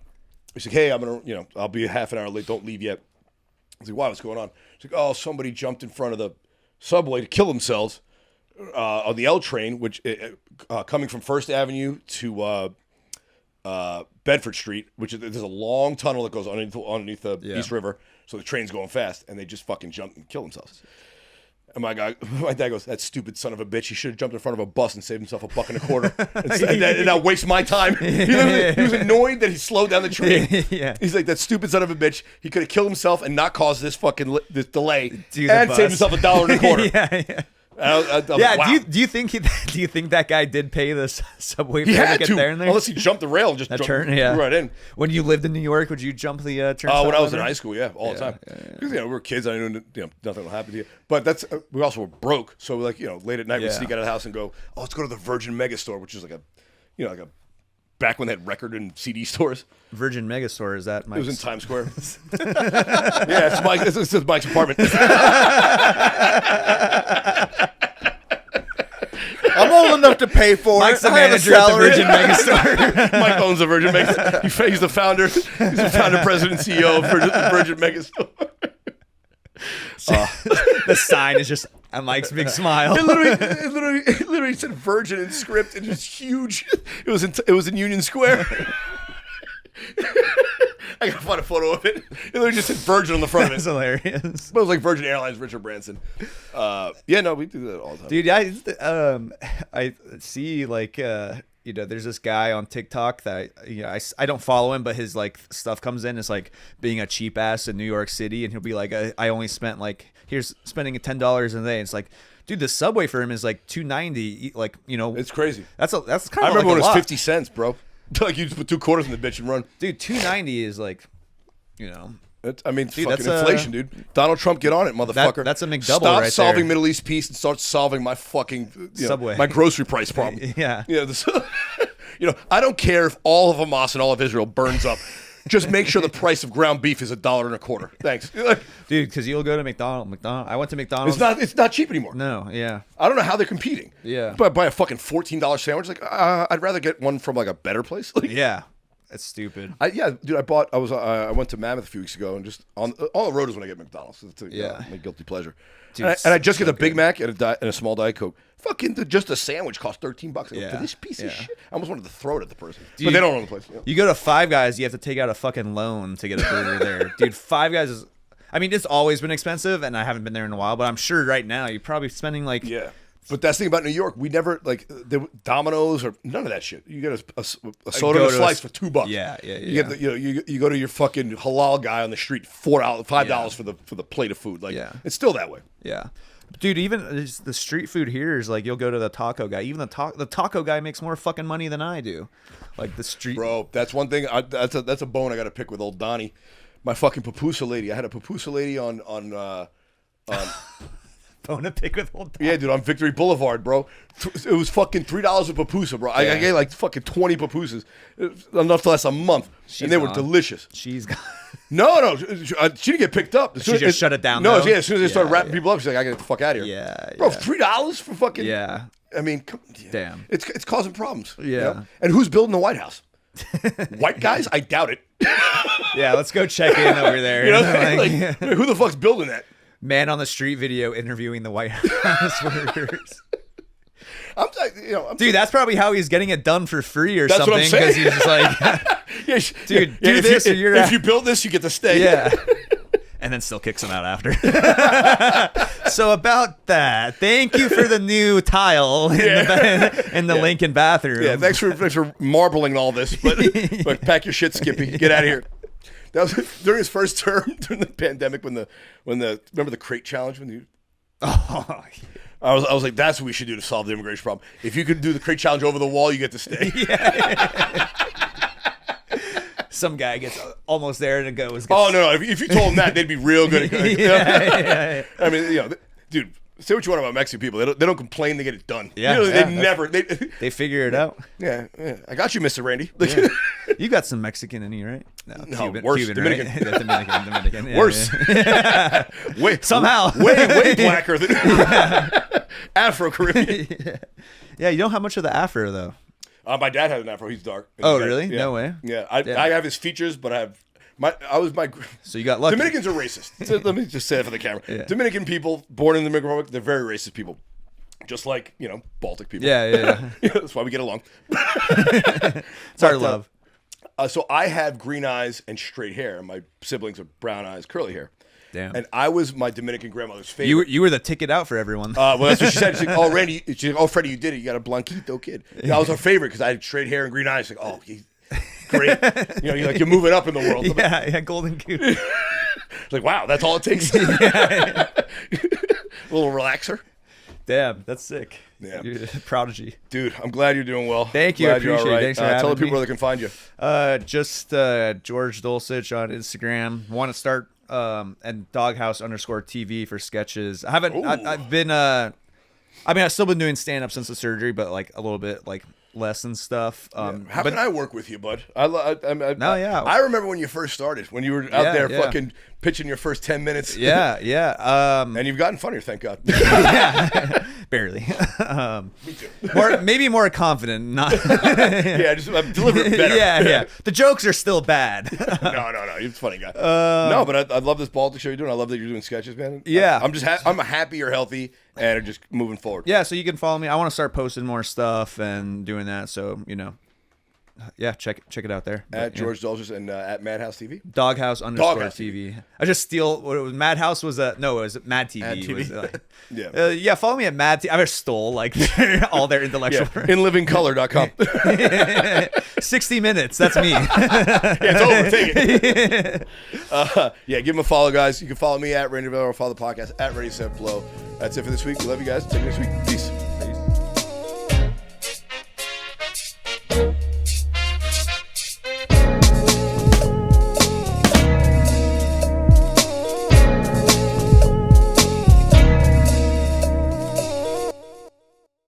She's like, "Hey, I'll be half an hour late. Don't leave yet." I was like, "Wow, what's going on?" She's like, "Oh, somebody jumped in front of the subway to kill themselves on the L train, which coming from First Avenue to Bedford Street, which there's a long tunnel that goes underneath the East River, so the train's going fast, and they just fucking jumped and killed themselves." And my dad goes, "That stupid son of a bitch. He should have jumped in front of a bus and saved himself $1.25 and now waste my time." He was annoyed that he slowed down the train. Yeah. He's like, "That stupid son of a bitch. He could have killed himself and not caused this fucking this delay Do the and bus. saved himself $1.25." yeah. And I was Yeah, like, wow. do you think that guy did pay the subway He fare had to get to, there and there? unless he jumped the rail and just That jumped turn, yeah. right in. When you lived in New York, would you jump the turn? When I was in high school, all the time. yeah. Because we were kids, I knew nothing will happen to you. But that's we also were broke, so late at night Yeah. we'd sneak out of the house and go, "Oh, let's go to the Virgin Megastore," which is like a back when they had record and CD stores. Virgin Megastore, is that It Mike's? was in Times Square. Yeah, it's Mike. This is Mike's apartment. I'm old enough to pay for Mike's it. the I have a manager at the salary. Virgin Megastore. Mike owns the Virgin Megastore. He's the founder. He's the founder, president, CEO of the Virgin Megastore. The sign is just a Mike's big smile. It literally said Virgin in script and just huge. It was in Union Square. I gotta find a photo of it. It literally just said Virgin on the front of That's it. hilarious. But it was like Virgin Airlines, Richard Branson. We do that all the time. Dude, I see like you know, there's this guy on TikTok that I don't follow him, but his like stuff comes in. It's like being a cheap ass in New York City, and he'll be like, I only spent like here's spending $10 a day. It's like, dude, the subway for him is like $2.90. Like, you know, It's crazy. That's kind of. I remember like when a it was lot. 50 cents, bro. Like you just put 2 quarters in the bitch and run. Dude, $2.90 is like, you know. I mean, it's Dude, fucking that's inflation, dude. Donald Trump, get on it, motherfucker. That's a McDouble Stop right solving there. Middle East peace and start solving my fucking Subway. my grocery price problem. Yeah. You know, I don't care if all of Hamas and all of Israel burns up. Just make sure the price of ground beef is $1.25. Thanks, Dude, because you'll go to McDonald's. I went to McDonald's. It's not cheap anymore. No, yeah. I don't know how they're competing. Yeah. But buy a fucking $14 sandwich. Like, I'd rather get one from like a better place. Like, Yeah. It's stupid. Dude. I went to Mammoth a few weeks ago, and just on the road is when I get McDonald's. It's my guilty pleasure. Dude, and I just so get a Big good. Mac and a small Diet Coke. Fucking just a sandwich costs $13. I go, Yeah. for this piece of Yeah. shit. I almost wanted to throw it at the person, Dude, but they don't own the place. You know? You go to Five Guys, you have to take out a fucking loan to get a burger there. Dude, Five Guys is... I mean, it's always been expensive, and I haven't been there in a while, but I'm sure right now you're probably spending like... Yeah. But that's the thing about New York. We never, like, Domino's or none of that shit. You get a soda and a slice for $2. Yeah. You get you go to your fucking halal guy on the street, $5 for the plate of food. Like, Yeah. it's still that way. Yeah. Dude, even the street food here is like you'll go to the taco guy. Even the taco guy makes more fucking money than I do. Like the street... Bro, that's one thing. That's a bone I got to pick with old Donnie. My fucking pupusa lady. I had a pupusa lady on Bone to pick with old yeah, dude, on Victory Boulevard, bro. It was fucking $3 a pupusa, bro. I gave like fucking 20 pupusas, enough to last a month, and they were delicious. She's gone. No, she didn't get picked up. She just shut it down, No, though? yeah, as soon as they started Yeah, wrapping people up, she's like, "I gotta get the fuck out of here." Yeah, bro, yeah. $3 for fucking. Yeah. I mean, Damn. it's causing problems. you Yeah. know? And who's building the White House? White guys? I doubt it. Yeah, let's go check in over there. You know, Like, like, who the fuck's building that? man on the street video interviewing the White House workers. Dude, that's probably how he's getting it done for free or That's what something. I'm saying. He's just like, dude, do this or you're if you build this, you get to stay. yeah. And then still kicks him out after. So about that, thank you for the new tile in the Lincoln bathroom. Yeah, thanks for marbling all this, but pack your shit, Skippy. Get out of here. That was during his first term during the pandemic when the remember the crate challenge when you. Oh, I was like, that's what we should do to solve the immigration problem. If you could do the crate challenge over the wall, you get to stay. some guy gets almost there and it goes. Oh no! If you told them that, they'd be real good. Yeah. I mean, dude. Say what you want about Mexican people. They don't complain. They get it done. Yeah, You know, yeah, they never. They figure it out. Yeah. I got you, Mr. Randy. Yeah. You got some Mexican in you, right? No, worse. Dominican. Right? Dominican. Yeah, Worse. yeah. Way Somehow. way blacker than Afro-Caribbean. Yeah, you don't have much of the afro though. My dad has an afro. He's dark. Oh, He's really? yeah. No way. Yeah, I have his features, but I have my. So you got lucky. Dominicans are racist. So let me just say it for the camera. Yeah. Dominican people born in the Dominican Republic, they're very racist people, just like Baltic people. Yeah. That's why we get along. It's our love. So I have green eyes and straight hair. My siblings are brown eyes, curly hair. Damn. And I was my Dominican grandmother's favorite. You were the ticket out for everyone. Well, that's what she said. She's like, "Oh, Randy," she's like, "Oh, Freddie, you did it. You got a blanquito kid." I was her favorite because I had straight hair and green eyes. She's like, "Oh, he's great." You're moving up in the world. Yeah, golden goose. It's like, wow, that's all it takes. A little relaxer. Damn, that's sick. Yeah. You're a prodigy. Dude, I'm glad you're doing well. Thank you. Glad I appreciate you're all right. it. Thanks for Tell having the people me. where they can find you. Just George Dulcich on Instagram. Want to start and doghouse_TV for sketches. I haven't. I've been. I've still been doing stand up since the surgery, but like a little bit like less and stuff. How can I work with you, bud? I remember when you first started, when you were out there fucking pitching your first 10 minutes. Yeah. And you've gotten funnier, thank God. Yeah. Barely. Me too. Maybe more confident. Not. I'm delivering better. Yeah. The jokes are still bad. No. You're a funny guy. No, but I love this Baltic show you're doing. I love that you're doing sketches, man. Yeah. I'm happy you're healthy and are just moving forward. Yeah, so you can follow me. I want to start posting more stuff and doing that. So, yeah, check it out there. At But, George Dulcich and at Madhouse TV. Doghouse _ Doghouse TV. I just steal what it was. Madhouse was it was Mad TV. Mad TV. Was, like, Yeah. yeah, follow me at Mad TV. I just stole like all their intellectual. Yeah. InLivingColor.com. 60 minutes. That's me. Yeah, it's over. Take it. Yeah, give him a follow, guys. You can follow me at Randy Villa or follow the podcast at Ready Set Flow. That's it for this week. We love you guys. Take it next week. Peace.